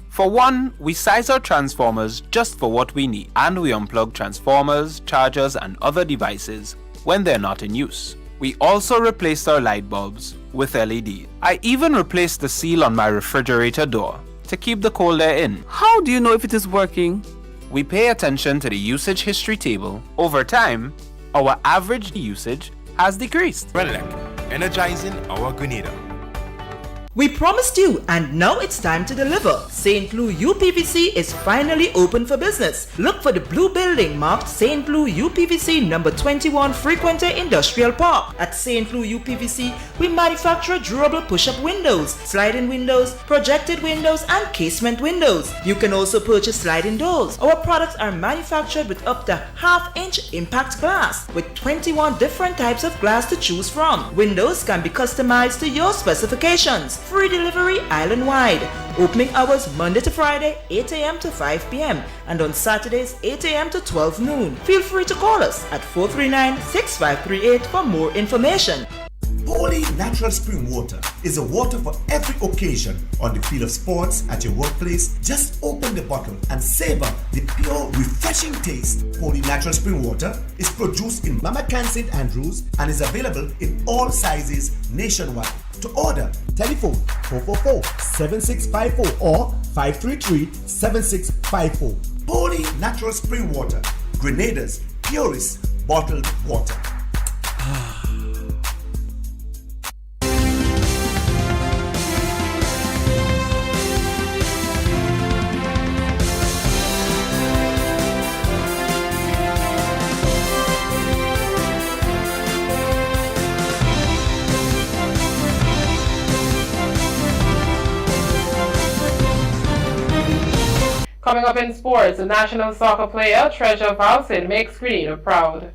For one, we size our transformers just for what we need, and we unplug transformers, chargers, and other devices when they're not in use. We also replaced our light bulbs with LED. I even replaced the seal on my refrigerator door to keep the cold air in. How do you know if it is working? We pay attention to the usage history table. Over time, our average usage has decreased. Renelec, energizing our Grenada. We promised you, and now it's time to deliver. St. Louis UPVC is finally open for business. Look for the blue building marked St. Louis UPVC number 21 Frequenter Industrial Park. At St. Louis UPVC, we manufacture durable push-up windows, sliding windows, projected windows, and casement windows. You can also purchase sliding doors. Our products are manufactured with up to half-inch impact glass, with 21 different types of glass to choose from. Windows can be customized to your specifications. Free delivery island-wide. Opening hours Monday to Friday, 8 a.m. to 5 p.m. and on Saturdays, 8 a.m. to 12 noon. Feel free to call us at 439-6538 for more information. Holy Natural Spring Water is a water for every occasion. On the field of sports, at your workplace, just open the bottle and savor the pure, refreshing taste. Holy Natural Spring Water is produced in Mama Can St. Andrews and is available in all sizes nationwide. To order, telephone 444-7654 or 533-7654. Holy Natural Spring Water, Grenada's purest bottled water. Coming up in sports, the national soccer player Treasure Valsin makes Grenada proud.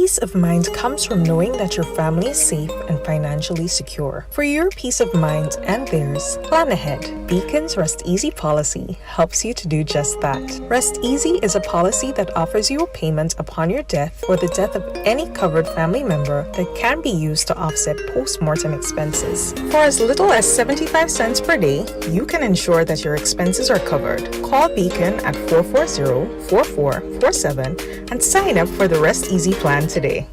peace of mind comes from knowing that your family is safe and financially secure. For your peace of mind and theirs, plan ahead. Beacon's Rest Easy policy helps you to do just that. Rest Easy is a policy that offers you a payment upon your death or the death of any covered family member that can be used to offset post-mortem expenses. For as little as 75 cents per day, you can ensure that your expenses are covered. Call Beacon at 440-4447 and sign up for the Rest Easy plan today.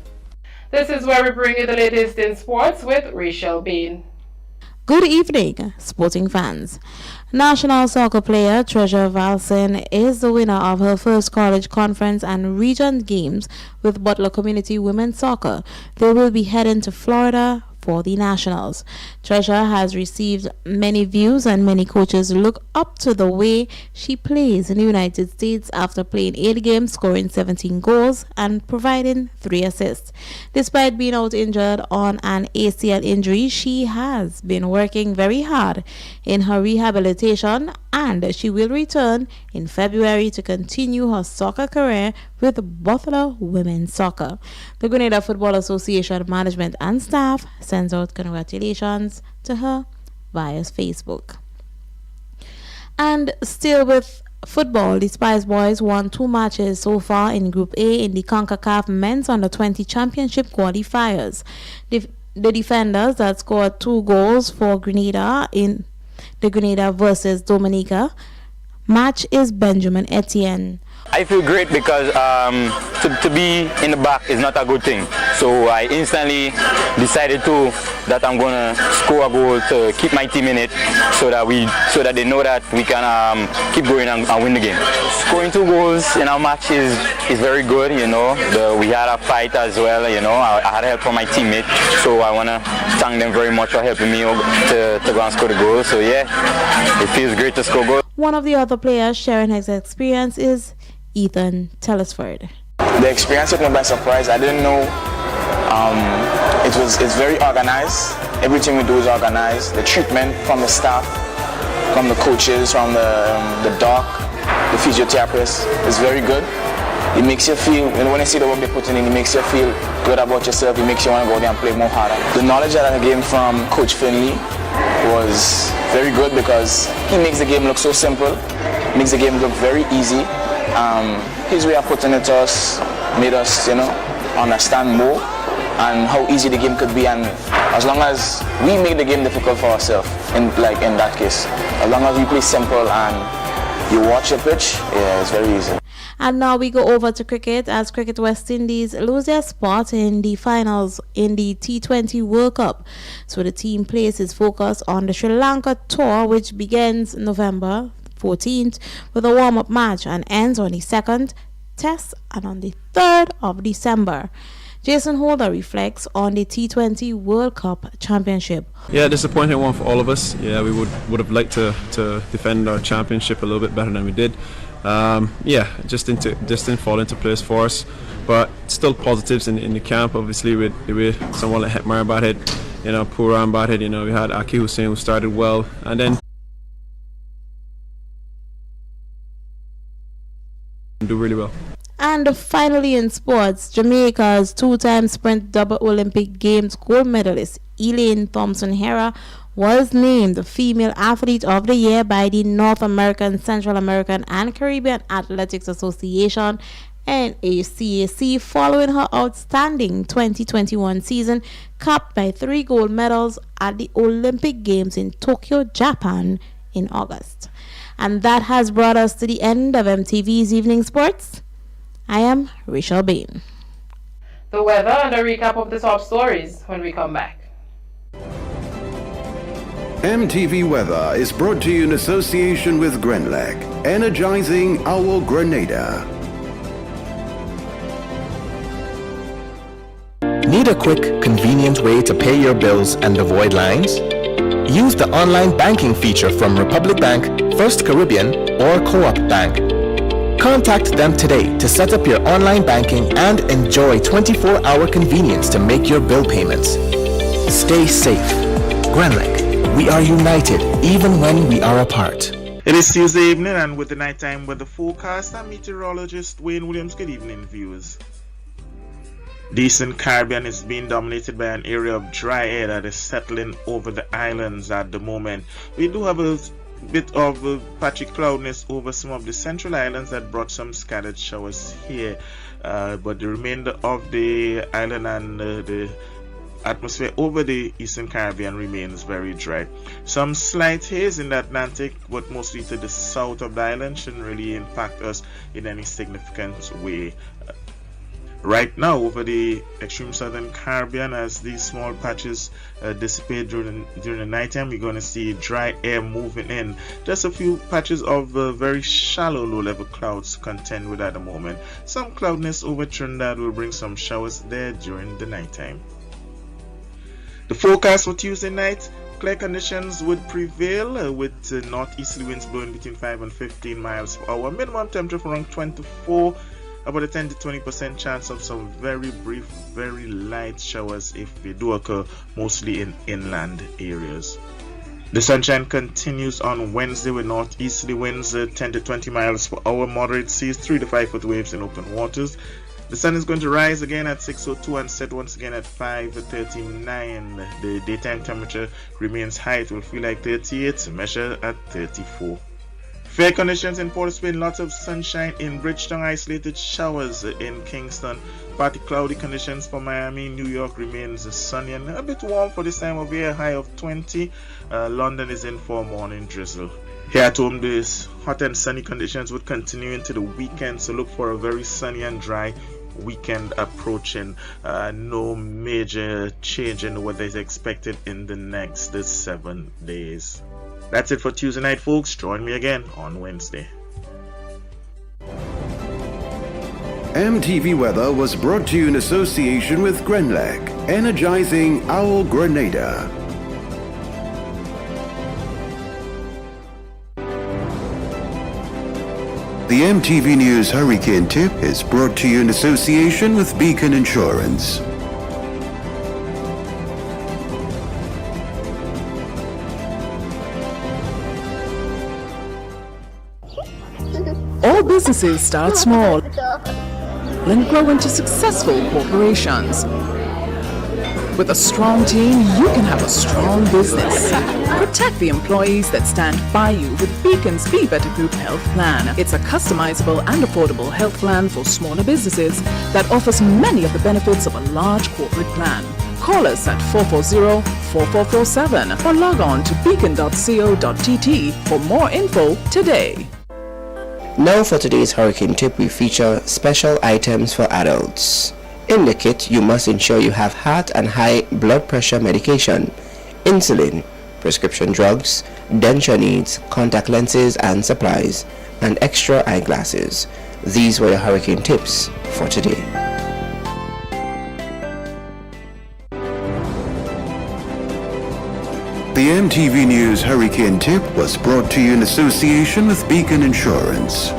This is where we bring you the latest in sports with Rachel Bain. Good evening, sporting fans. National soccer player Treasure Valson is the winner of her first college conference and region games with Butler Community Women's Soccer. They will be heading to Florida for the Nationals. Treasure has received many views and many coaches look up to the way she plays in the United States after playing 8 games, scoring 17 goals and providing 3 assists. Despite being out injured on an ACL injury, she has been working very hard in her rehabilitation and she will return in February to continue her soccer career with Butler Women's Soccer. The Grenada Football Association management and staff sends out congratulations to her via Facebook. And still with football, the Spice Boys won 2 matches so far in Group A in the CONCACAF Men's Under-20 Championship qualifiers. The defenders that scored 2 goals for Grenada in the Grenada versus Dominica match is Benjamin Etienne. I feel great because to be in the back is not a good thing. So I instantly decided that I'm gonna score a goal to keep my team in it, so that they know that we can keep going and win the game. Scoring 2 goals in our match is very good. You know, we had a fight as well. You know, I had help from my teammate, so I wanna thank them very much for helping me to go and score the goal. So yeah, it feels great to score goals. One of the other players sharing his experience is Ethan Telesford. The experience took me by surprise. I didn't know it's very organized. Everything we do is organized. The treatment from the staff, from the coaches, from the doc, the physiotherapist is very good. It makes you feel, when you see the work they're putting in, it makes you feel good about yourself. It makes you want to go there and play more harder. The knowledge that I gained from Coach Finley was very good because he makes the game look so simple, makes the game look very easy. His way of putting it to us made us, understand more and how easy the game could be. And as long as we make the game difficult for ourselves, in that case, as long as we play simple and you watch your pitch, yeah, it's very easy. And now we go over to cricket as Cricket West Indies lose their spot in the finals in the T20 World Cup. So the team places focus on the Sri Lanka tour, which begins November 14th with a warm-up match and ends on the 2nd test and on the 3rd of December. Jason Holder reflects on the T20 World Cup Championship. Yeah, disappointing one for all of us. Yeah, we would have liked to defend our championship a little bit better than we did. Just didn't fall into place for us, but still positives in the camp. Obviously with someone like Hetmar Badhead, Puran Badhead, we had Aki Hussain who started well, and then do really well. And finally in sports, Jamaica's 2-time sprint double Olympic Games gold medalist Elaine Thompson-Herah was named Female Athlete of the Year by the North American, Central American and Caribbean Athletics Association NACAC following her outstanding 2021 season, capped by 3 gold medals at the Olympic Games in Tokyo, Japan in August. And that has brought us to the end of MTV's Evening Sports. I am Rachel Bain. The weather and a recap of the top stories when we come back. MTV Weather is brought to you in association with Grenlec, energizing our Grenada. Need a quick, convenient way to pay your bills and avoid lines? Use the online banking feature from Republic Bank, First Caribbean, or Co-op Bank. Contact them today to set up your online banking and enjoy 24-hour convenience to make your bill payments. Stay safe. Grenlec, we are united even when we are apart. It is Tuesday evening, and with the nighttime weather forecast, I'm meteorologist Wayne Williams. Good evening, viewers. The Eastern Caribbean is being dominated by an area of dry air that is settling over the islands at the moment. We do have a bit of patchy cloudiness over some of the central islands that brought some scattered showers here, but the remainder of the island and the atmosphere over the Eastern Caribbean remains very dry. Some slight haze in the Atlantic, but mostly to the south of the island, shouldn't really impact us in any significant way. Right now, over the extreme southern Caribbean, as these small patches dissipate during the nighttime, we're going to see dry air moving in. Just a few patches of very shallow low-level clouds to contend with at the moment. Some cloudiness over Trinidad will bring some showers there during the nighttime. The forecast for Tuesday night: clear conditions would prevail with northeasterly winds blowing between 5 and 15 miles per hour. Minimum temperature for around 24. About a 10 to 20% chance of some very brief, very light showers if they do occur, mostly in inland areas. The sunshine continues on Wednesday with northeasterly winds 10 to 20 miles per hour, moderate seas, 3 to 5 foot waves in open waters. The sun is going to rise again at 6:02 and set once again at 5:39. The daytime temperature remains high. It will feel like 38, measure at 34. Fair conditions in Port of Spain, lots of sunshine in Bridgetown, isolated showers in Kingston. Partly cloudy conditions for Miami. New York remains sunny and a bit warm for this time of year, high of 20. London is in for morning drizzle. Here at home, these hot and sunny conditions would continue into the weekend, so look for a very sunny and dry weekend approaching. No major change in the weather is expected in the next 7 days. That's it for Tuesday night, folks. Join me again on Wednesday. MTV Weather was brought to you in association with Grenlec, energizing our Grenada. The MTV News Hurricane Tip is brought to you in association with Beacon Insurance. All businesses start small and grow into successful corporations. With a strong team, you can have a strong business. Protect the employees that stand by you with Beacon's Be Better Group Health Plan. It's a customizable and affordable health plan for smaller businesses that offers many of the benefits of a large corporate plan. Call us at 440-4447 or log on to beacon.co.tt for more info today. Now for today's Hurricane Tip, we feature special items for adults. In the kit, you must ensure you have heart and high blood pressure medication, insulin, prescription drugs, denture needs, contact lenses and supplies, and extra eyeglasses. These were your Hurricane Tips for today. The MTV News Hurricane Tip was brought to you in association with Beacon Insurance.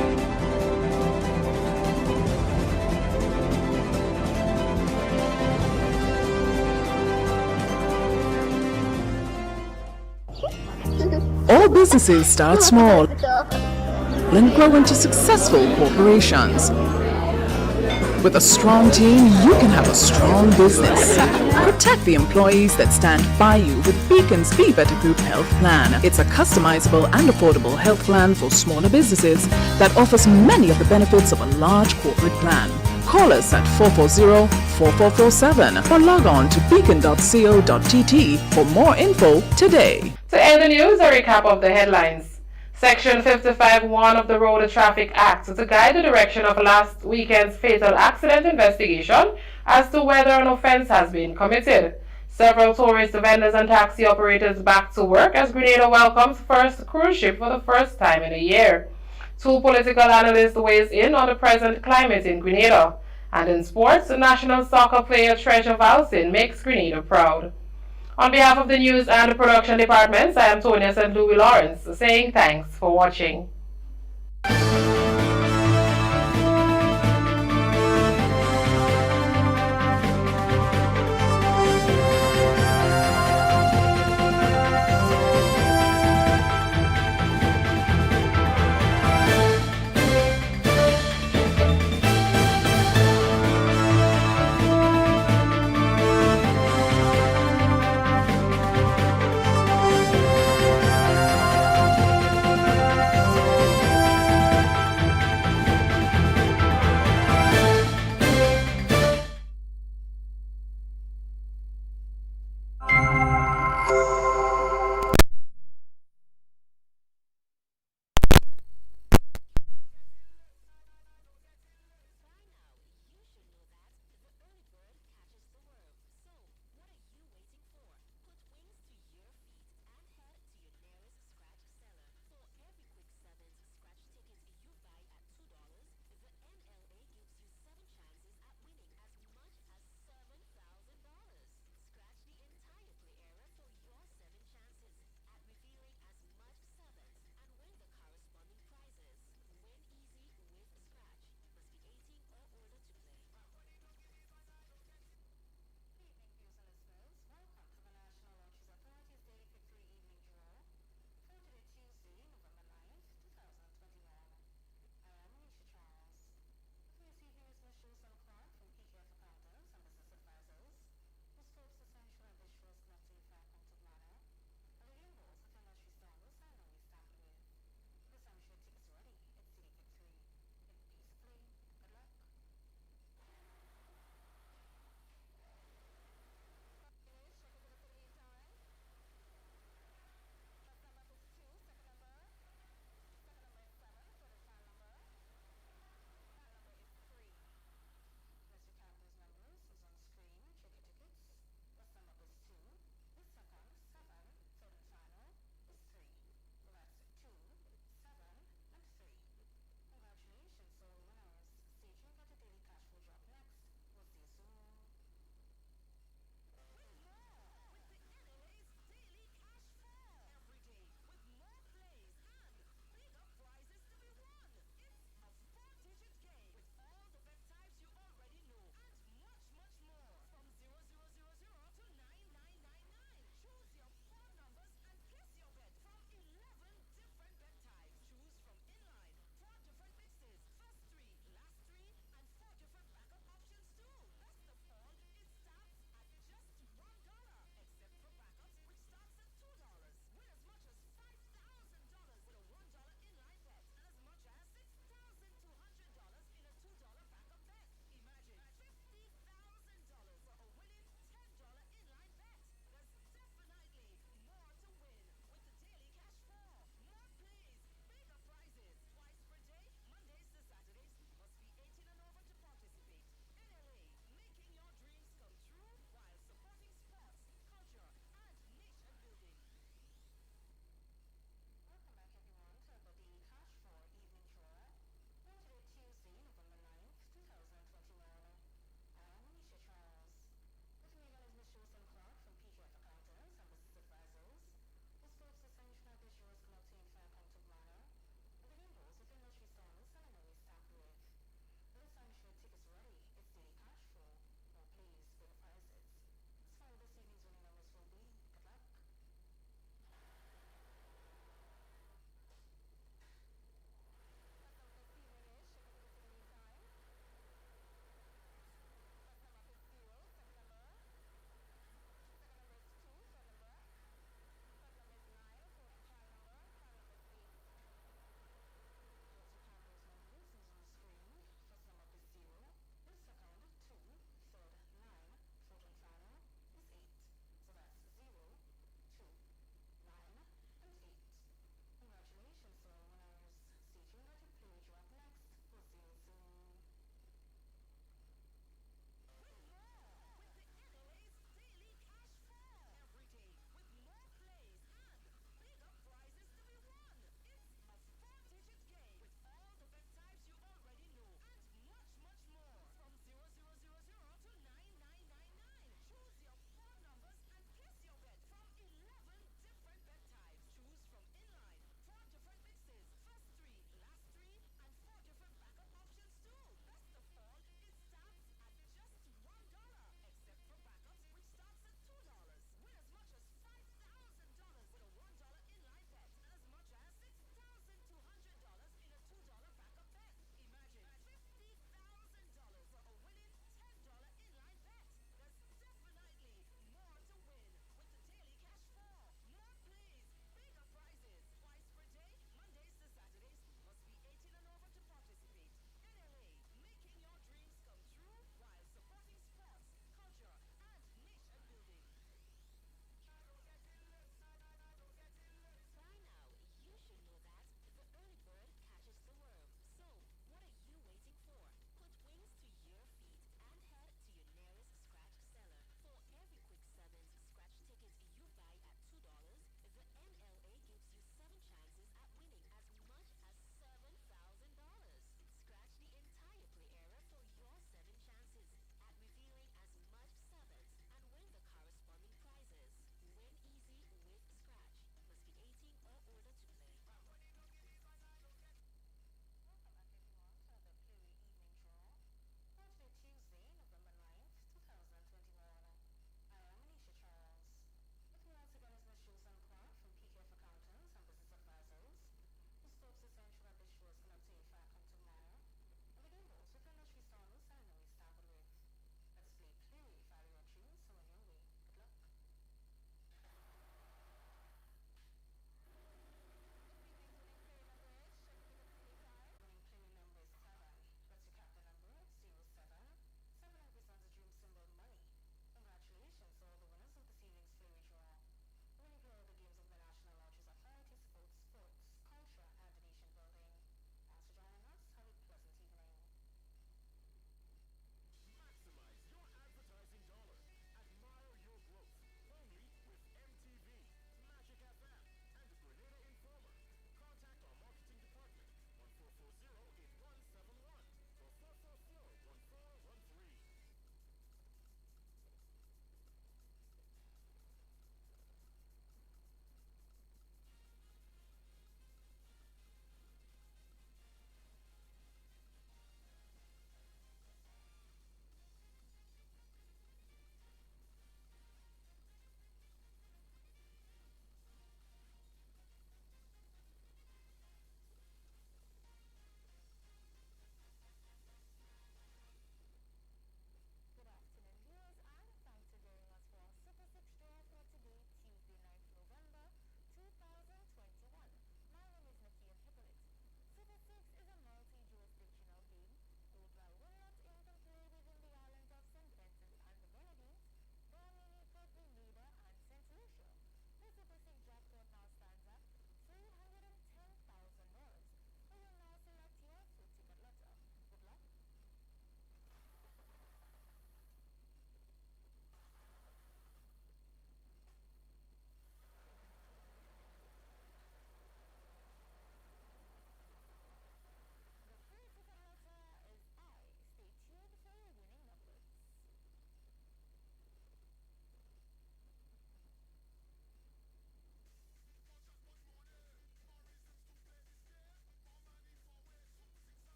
All businesses start small and grow into successful corporations. With a strong team, you can have a strong business. Protect the employees that stand by you with Beacon's Be Better Group Health Plan. It's a customizable and affordable health plan for smaller businesses that offers many of the benefits of a large corporate plan. Call us at 440-4447 or log on to beacon.co.tt for more info today. To end the news, a recap of the headlines. Section 55(1) of the Road Traffic Act to guide the direction of last weekend's fatal accident investigation as to whether an offense has been committed. Several tourist vendors and taxi operators back to work as Grenada welcomes first cruise ship for the first time in a year. 2 political analysts weighs in on the present climate in Grenada. And in sports, national soccer player Treasure Valsin makes Grenada proud. On behalf of the news and the production departments, I am Tonya St. Louis Lawrence saying thanks for watching.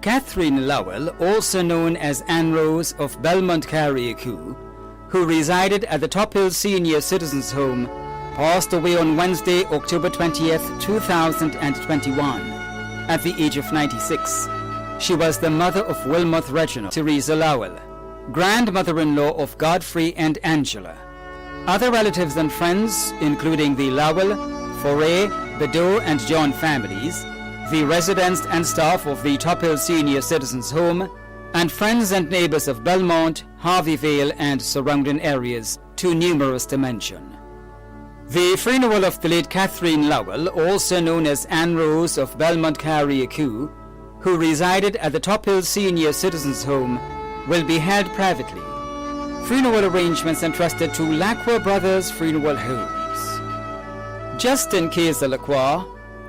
Catherine Lowell, also known as Anne Rose of Belmont Carriacou, who resided at the Top Hill Senior Citizens Home, passed away on Wednesday, October 20th, 2021, at the age of 96. She was the mother of Wilmoth Reginald Teresa Lowell, grandmother-in-law of Godfrey and Angela. Other relatives and friends, including the Lowell, Foray, Bedeau and John families, the residents and staff of the Top Hill Senior Citizens Home, and friends and neighbors of Belmont, Harveyvale and surrounding areas, too numerous to mention. The funeral of the late Catherine Lowell, also known as Anne Rose of Belmont Carriacou, who resided at the Top Hill Senior Citizens Home, will be held privately. Funeral arrangements entrusted to Lacroix Brothers Funeral Homes. Justin Lacroix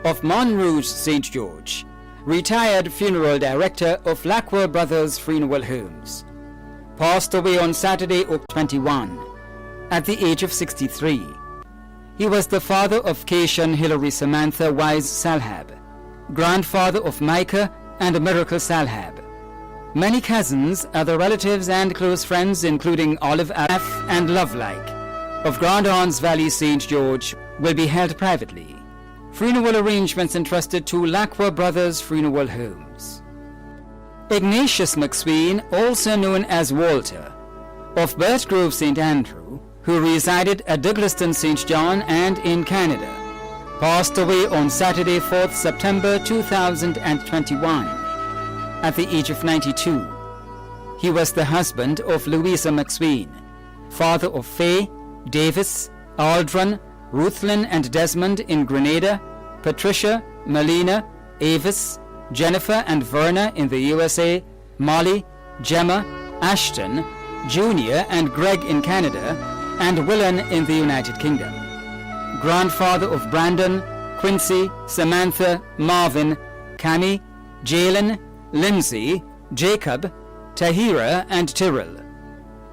of Montrouge St. George, retired funeral director of Lacroix Brothers Funeral Homes, passed away on Saturday, October 21, at the age of 63. He was the father of Cation Hilary Samantha Wise Salhab, grandfather of Micah and Miracle Salhab. Many cousins, other relatives and close friends including Olive F. and Lovelike of Grand Anse Valley St. George will be held privately. Funeral arrangements entrusted to Lacroix Brothers Funeral Homes. Ignatius McSween, also known as Walter, of Birchgrove St. Andrew, who resided at Douglaston St. John and in Canada, passed away on Saturday, 4th September 2021, at the age of 92. He was the husband of Louisa McSween, father of Faye, Davis, Aldrin, Ruthlin and Desmond in Grenada, Patricia, Melina, Avis, Jennifer and Verna in the USA, Molly, Gemma, Ashton, Junior and Greg in Canada, and Willen in the United Kingdom. Grandfather of Brandon, Quincy, Samantha, Marvin, Cammy, Jalen, Lindsay, Jacob, Tahira and Tyrrell.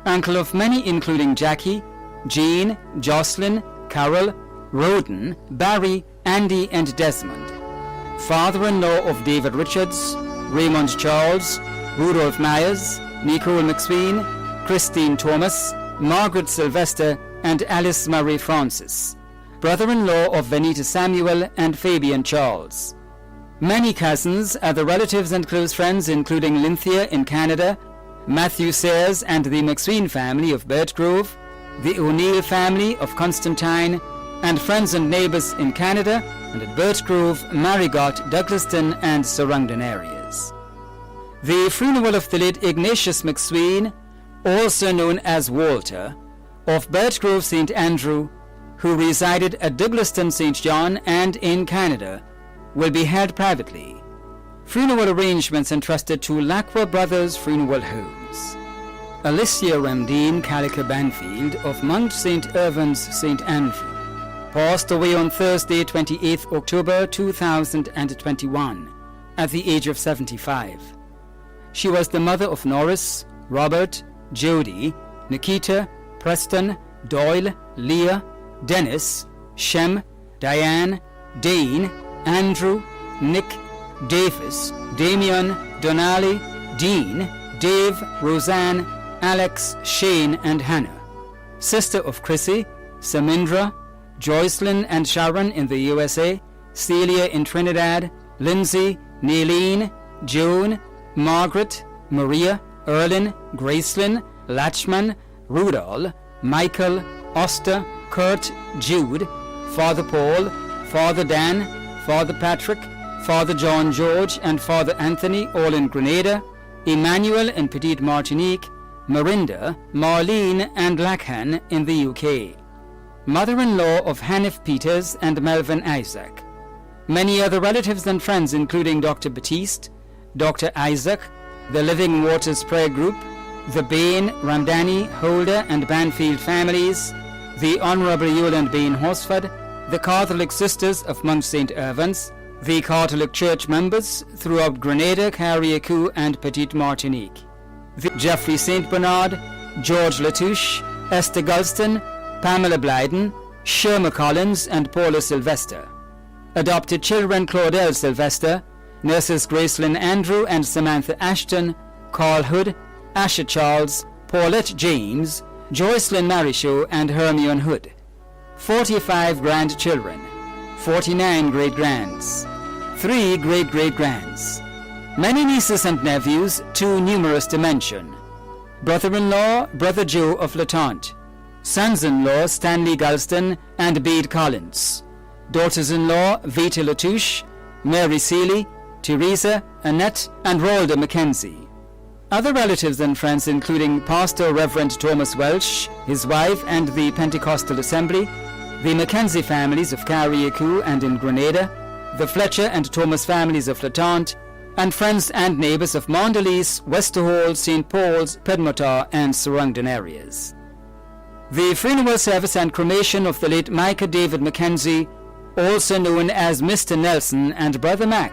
Uncle of many including Jackie, Jean, Jocelyn, Carol, Roden, Barry, Andy and Desmond. Father-in-law of David Richards, Raymond Charles, Rudolph Myers, Nicole McSween, Christine Thomas, Margaret Sylvester and Alice Murray Francis. Brother-in-law of Venita Samuel and Fabian Charles. Many cousins, other relatives and close friends including Lynthia in Canada, Matthew Sayers and the McSween family of Birchgrove, the O'Neill family of Constantine, and friends and neighbors in Canada and at Birchgrove, Marigot, Douglaston and surrounding areas. The funeral of the late Ignatius McSween, also known as Walter, of Birchgrove St. Andrew, who resided at Douglaston St. John and in Canada, will be held privately. Funeral arrangements entrusted to Lacroix Brothers Funeral Homes. Alicia Ramdeen Calica Banfield of Mount St. Irvins St. Andrew passed away on Thursday, 28th October 2021, at the age of 75. She was the mother of Norris, Robert, Jody, Nikita, Preston, Doyle, Leah, Dennis, Shem, Diane, Dane, Andrew, Nick, Davis, Damian, Donali, Dean, Dave, Roseanne, Alex, Shane and Hannah. Sister of Chrissy, Samindra, Joycelyn and Sharon in the USA, Celia in Trinidad, Lindsay, Nailene, Joan, Margaret, Maria, Erlin, Gracelyn, Latchman, Rudolph, Michael, Oster, Kurt, Jude, Father Paul, Father Dan, Father Patrick, Father John George and Father Anthony, all in Grenada, Emmanuel in Petite Martinique, Marinda, Marlene and Lackhan in the UK. Mother-in-law of Hanif Peters and Melvin Isaac. Many other relatives and friends including Dr. Batiste, Dr. Isaac, the Living Waters Prayer Group, the Bain, Ramdani, Holder and Banfield families, the Honourable Yolande Bain Horsford, the Catholic Sisters of Mount St. Irvins, the Catholic Church members throughout Grenada, Carriacou and Petite Martinique, the Jeffrey St. Bernard, George Latouche, Esther Gulston, Pamela Blyden, Sherma Collins and Paula Sylvester. Adopted children Claudel Sylvester, nurses Gracelyn Andrew and Samantha Ashton, Carl Hood, Asher Charles, Paulette James, Joycelyn Marichaud and Hermione Hood. 45 grandchildren, 49 great-grands, 3 great-great-grands, many nieces and nephews, too numerous to mention. Brother-in-law, Brother Joe of Latente. Sons-in-law, Stanley Galston and Bede Collins. Daughters-in-law, Vita Latouche, Mary Seeley, Teresa, Annette, and Rolda Mackenzie. Other relatives and friends including Pastor Reverend Thomas Welsh, his wife and the Pentecostal Assembly, the Mackenzie families of Carriacou and in Grenada, the Fletcher and Thomas families of Latente, and friends and neighbours of Mondelez, Westerhall, St. Paul's, Pedmotar and surrounding areas. The funeral service and cremation of the late Micah David Mackenzie, also known as Mr. Nelson and Brother Mac,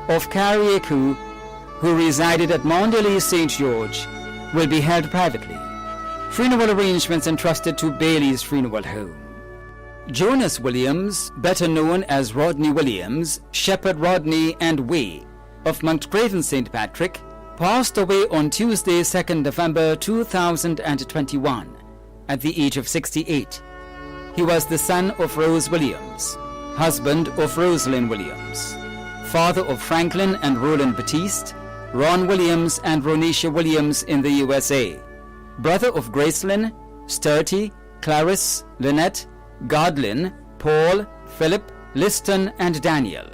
of Carriacou, who resided at Mondelez St. George, will be held privately. Funeral arrangements entrusted to Bailey's Funeral Home. Jonas Williams, better known as Rodney Williams, Shepherd Rodney and Way, of Mount Craven St. Patrick, passed away on Tuesday, 2nd November 2021, at the age of 68. He was the son of Rose Williams, husband of Rosalind Williams, father of Franklin and Roland Batiste, Ron Williams and Ronisha Williams in the USA, brother of Gracelyn, Sturty, Clarice, Lynette, Godlin, Paul, Philip, Liston and Daniel,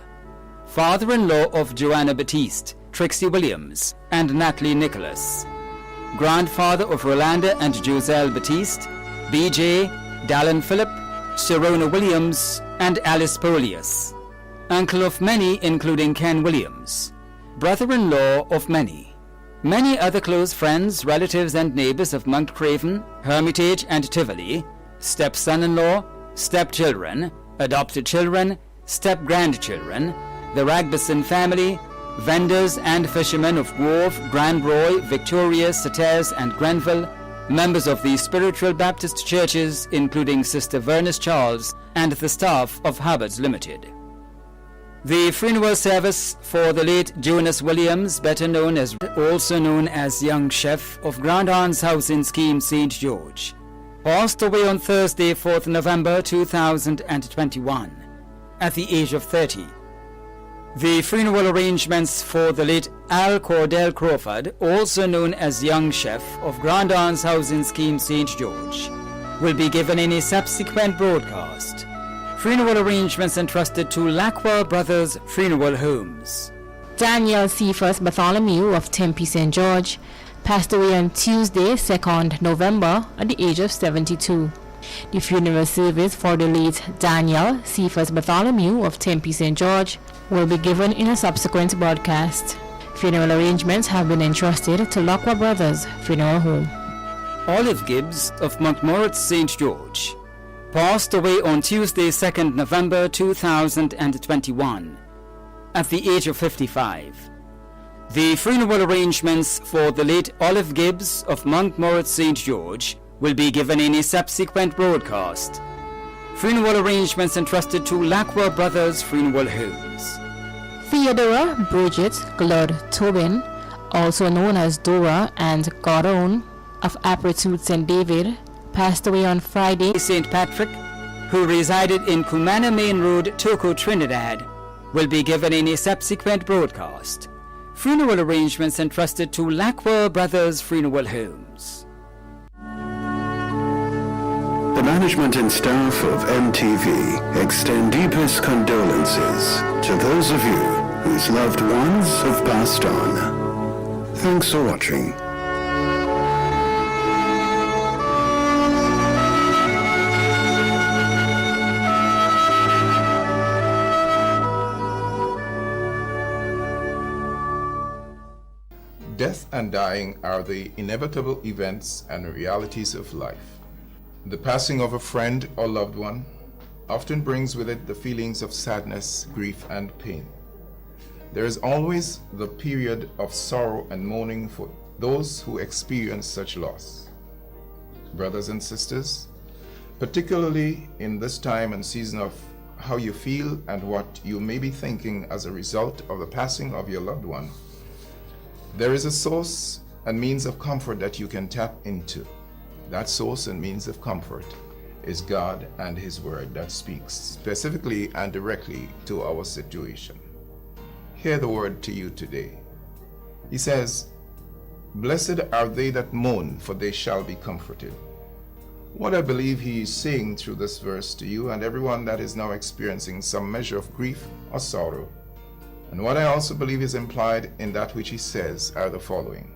father-in-law of Joanna Batiste, Trixie Williams and Natalie Nicholas, grandfather of Rolanda and Joselle Batiste, BJ, Dallin Phillip, Sirona Williams and Alice Polius, uncle of many including Ken Williams, brother-in-law of many. Many other close friends, relatives and neighbors of Mount Craven, Hermitage and Tivoli, step-son-in-law, stepchildren, adopted children, step-grandchildren, the Ragbison family, vendors and fishermen of Grove, Grand Roy, Victoria, Satez and Grenville, members of the Spiritual Baptist churches including Sister Vernice Charles and the staff of Hubbard's Limited. The funeral service for the late Jonas Williams, better known as also known as Young Chef of Grand Anne's House in Scheme St. George, passed away on Thursday, 4th November 2021, at the age of 30. The funeral arrangements for the late Al Cordell Crawford, also known as Young Chef of Grand Anne's House in Scheme St. George, will be given in a subsequent broadcast. Funeral arrangements entrusted to Lacqua Brothers Funeral Homes. Daniel Cephas Bartholomew of Tempe St. George passed away on Tuesday, 2nd November, at the age of 72. The funeral service for the late Daniel Cephas Bartholomew of Tempe St. George will be given in a subsequent broadcast. Funeral arrangements have been entrusted to Lacqua Brothers Funeral Home. Olive Gibbs of Montmorency St. George passed away on Tuesday, 2nd November 2021, at the age of 55. The funeral arrangements for the late Olive Gibbs of Montmorency St. George will be given in a subsequent broadcast. Funeral arrangements entrusted to Lacqua Brothers Funeral Homes. Theodora Bridget Glood Tobin, also known as Dora and Godon of Apretute St. David, passed away on Friday. St. Patrick, who resided in Cumana Main Road, Toco, Trinidad, will be given in a subsequent broadcast. Funeral arrangements entrusted to Lacqua Brothers Funeral Homes. The management and staff of MTV extend deepest condolences to those of you whose loved ones have passed on. Thanks for watching. Death and dying are the inevitable events and realities of life. The passing of a friend or loved one often brings with it the feelings of sadness, grief, and pain. There is always the period of sorrow and mourning for those who experience such loss. Brothers and sisters, particularly in this time and season of how you feel and what you may be thinking as a result of the passing of your loved one, there is a source and means of comfort that you can tap into. That source and means of comfort is God and His Word that speaks specifically and directly to our situation. Hear the word to you today. He says, "Blessed are they that mourn, for they shall be comforted." What I believe he is saying through this verse to you and everyone that is now experiencing some measure of grief or sorrow, and what I also believe is implied in that which he says, are the following.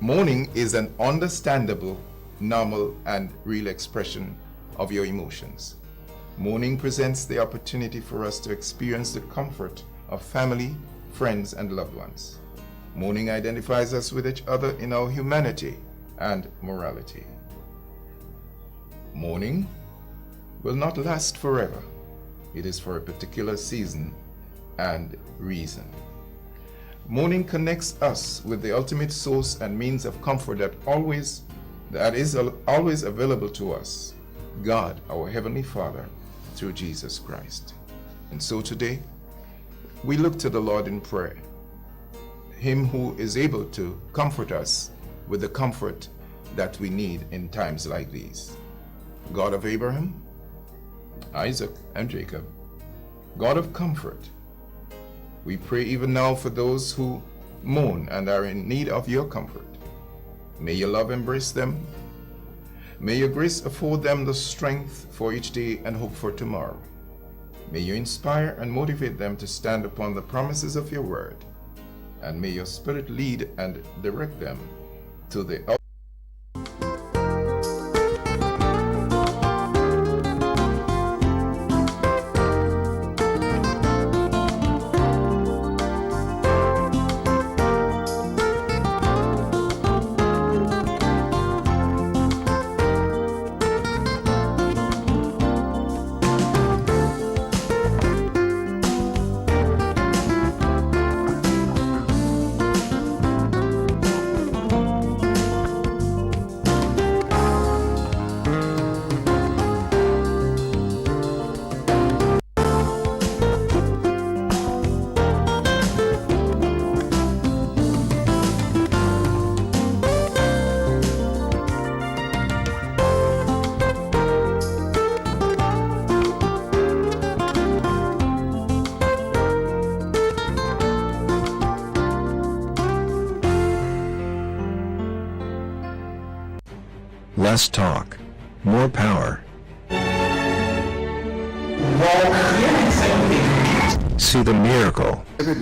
Mourning is an understandable, normal, and real expression of your emotions. Mourning presents the opportunity for us to experience the comfort of family, friends, and loved ones. Mourning identifies us with each other in our humanity and morality. Mourning will not last forever. It is for a particular season and reason. Mourning connects us with the ultimate source and means of comfort that is always available to us, God, our Heavenly Father, through Jesus Christ. And so today, we look to the Lord in prayer, Him who is able to comfort us with the comfort that we need in times like these. God of Abraham, Isaac, and Jacob, God of comfort, we pray even now for those who mourn and are in need of your comfort. May your love embrace them. May your grace afford them the strength for each day and hope for tomorrow. May you inspire and motivate them to stand upon the promises of your word. And may your Spirit lead and direct them to the Less talk, more power. See the miracle